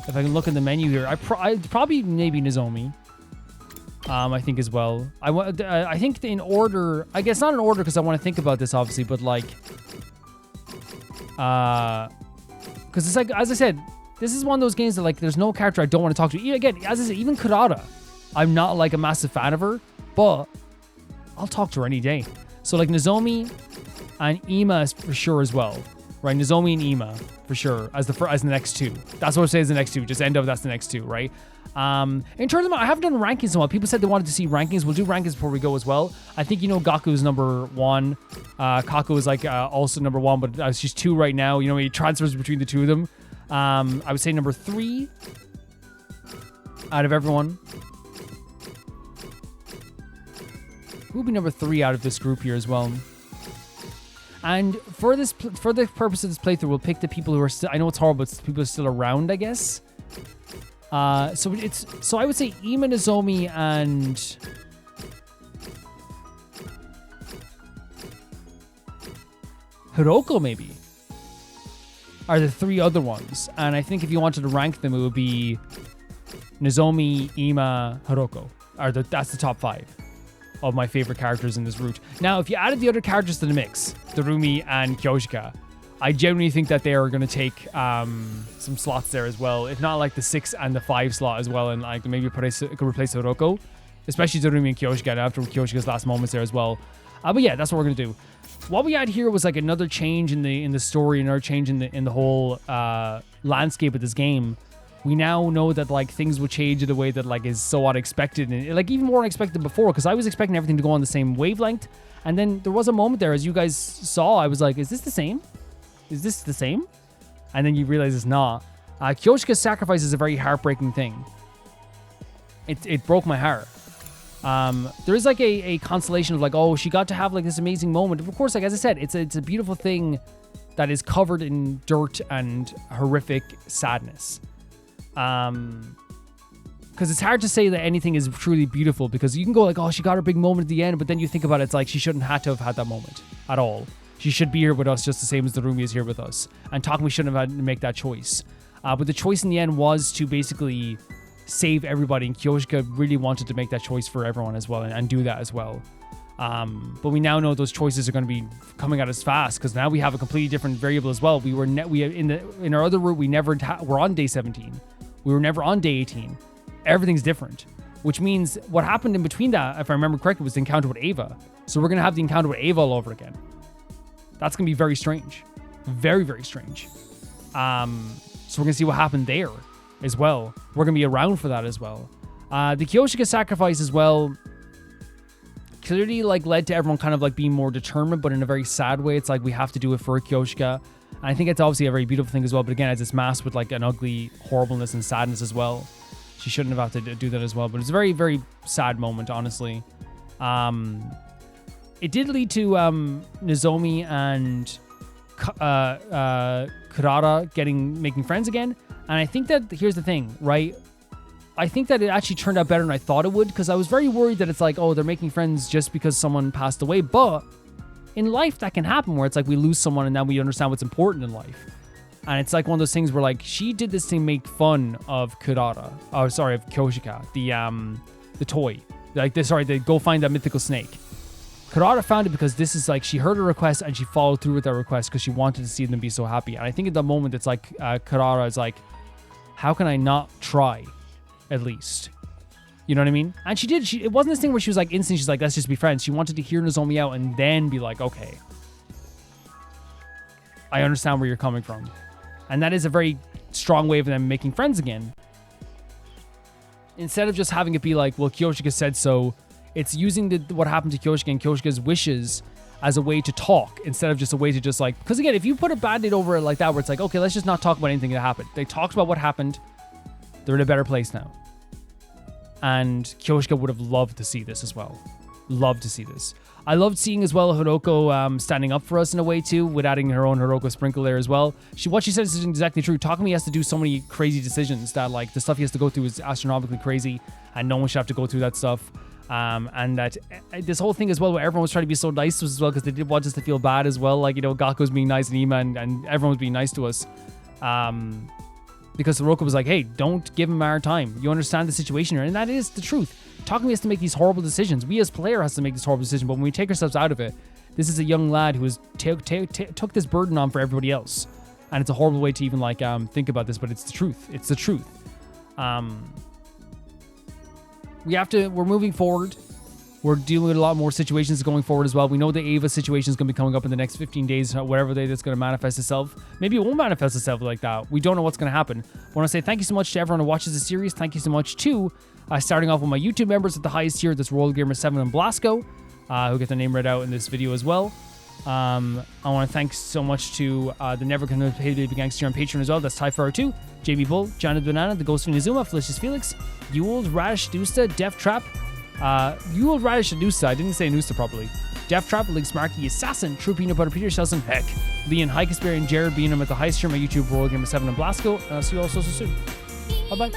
if I can look in the menu here, I'd probably maybe Nozomi. I think as well. I think in order, I guess not in order because I want to think about this obviously, but like Because it's like, as I said, this is one of those games that like there's no character I don't want to talk to. Again, as I said, even Kurata, I'm not like a massive fan of her, but I'll talk to her any day. So like Nozomi and Ima is for sure as well, right? Nozomi and Ima for sure as the next two. That's what I say is the next two. Just end up that's the next two, right? In terms of, I haven't done rankings in a while. People said they wanted to see rankings. We'll do rankings before we go as well. I think, you know, Gaku's number 1. Kaku is like also number 1, but she's 2 right now. You know, he transfers between the two of them. I would say number 3 out of everyone. Who would be number 3 out of this group here as well? And for the purpose of this playthrough, we'll pick the people who are still, I know it's horrible, but people who are still around, I guess. So I would say Ima, Nozomi, and Hiroko maybe are the 3 other ones. And I think if you wanted to rank them, it would be Nozomi, Ima, Hiroko. That's the top 5 of my favorite characters in this route. Now, if you added the other characters to the mix, Darumi and Kyoshika, I genuinely think that they are going to take some slots there as well. If not like the 6 and the 5 slot as well, and like maybe could replace Hiroko, especially Darumi and Kyoshika after Kyoshika's last moments there as well. But yeah, that's what we're going to do. What we had here was like another change in the story, another change in the whole landscape of this game. We now know that like things will change in a way that like is so unexpected, and like even more unexpected than before, because I was expecting everything to go on the same wavelength, and then there was a moment there, as you guys saw, I was like, is this the same? Is this the same? And then you realize it's not. Kyoshika's sacrifice is a very heartbreaking thing. It broke my heart. There is like a consolation of like, oh, she got to have like this amazing moment. Of course, like as I said, it's a beautiful thing that is covered in dirt and horrific sadness. Because it's hard to say that anything is truly beautiful, because you can go like, oh, she got her big moment at the end, but then you think about it, it's like she shouldn't have to have had that moment at all. She should be here with us just the same as Darumi is here with us. And Takumi shouldn't have had to make that choice. But the choice in the end was to basically save everybody. And Kyoshika really wanted to make that choice for everyone as well, and do that as well. But we now know those choices are going to be coming at us fast, because now we have a completely different variable as well. In our other route, we're on day 17. We were never on day 18. Everything's different, which means what happened in between that, if I remember correctly, was the encounter with Ava. So we're going to have the encounter with Ava all over again. That's going to be very strange. Very, very strange. So we're going to see what happened there as well. We're going to be around for that as well. The Kyoshika sacrifice as well clearly like led to everyone kind of like being more determined, but in a very sad way. It's like we have to do it for Kyoshika. And I think it's obviously a very beautiful thing as well. But again, as it's masked with like an ugly horribleness and sadness as well. She shouldn't have had to do that as well. But it's a very, very sad moment, honestly. It did lead to Nozomi and Kurata making friends again. And I think that, here's the thing, right? I think that it actually turned out better than I thought it would, because I was very worried that it's like, oh, they're making friends just because someone passed away. But in life, that can happen, where it's like we lose someone and now we understand what's important in life. And it's like one of those things where like she did this to make fun of Kyoshika, the toy. They go find that mythical snake. Kurata found it because this is like, she heard a request and she followed through with that request because she wanted to see them be so happy. And I think at the moment it's like Kurata is like, how can I not try at least? You know what I mean? And she did. It wasn't this thing where she was like instant, she's like, let's just be friends. She wanted to hear Nozomi out and then be like, okay, I understand where you're coming from. And that is a very strong way of them making friends again. Instead of just having it be like, well, Kyoshika said so, it's using what happened to Kyoshika and Kyoshika's wishes as a way to talk, instead of just a way to just like, because again, if you put a band-aid over it like that, where it's like, okay, let's just not talk about anything that happened. They talked about what happened. They're in a better place now. And Kyoshika would have loved to see this as well. Loved to see this. I loved seeing as well Hiroko standing up for us in a way too, with adding her own Hiroko sprinkle there as well. What she said is exactly true. Takumi has to do so many crazy decisions that like the stuff he has to go through is astronomically crazy, and no one should have to go through that stuff. And that this whole thing as well, where everyone was trying to be so nice to us as well, because they did want us to feel bad as well. Like, you know, Gaku's being nice and Ima and everyone was being nice to us. Because Hiroko was like, hey, don't give him a hard time. You understand the situation here. And that is the truth. Takumi has to make these horrible decisions. We as player has to make this horrible decision. But when we take ourselves out of it, This is a young lad who has took this burden on for everybody else. And it's a horrible way to even like think about this, but it's the truth. It's the truth. We're moving forward. We're dealing with a lot more situations going forward as well. We know the Ava situation is going to be coming up in the next 15 days, whatever day that's going to manifest itself. Maybe it won't manifest itself like that. We don't know what's going to happen. I want to say thank you so much to everyone who watches the series. Thank you so much to, starting off with my YouTube members at the highest tier, that's Royal Gamer 7 and Blasco, who get their name read out in this video as well. I want to thank so much to the Never Gonna Pay the Baby Gangster on Patreon as well. That's Typhar2, Jamie Bull, Johnny Banana, The Ghost of Inazuma, Felicious Felix, Ewald, Radish Dusta, Def Trap, Ewald, Radish Adusta, I didn't say Anusta properly. Def Trap, Links Marky, Assassin, True Peanut Butter, Peter Shelson, Heck, Leon, High Conspiracy, and Jared being them at the highest stream on YouTube, Royal Gamer 7 and Blasco. And I'll see you all so soon. Bye bye.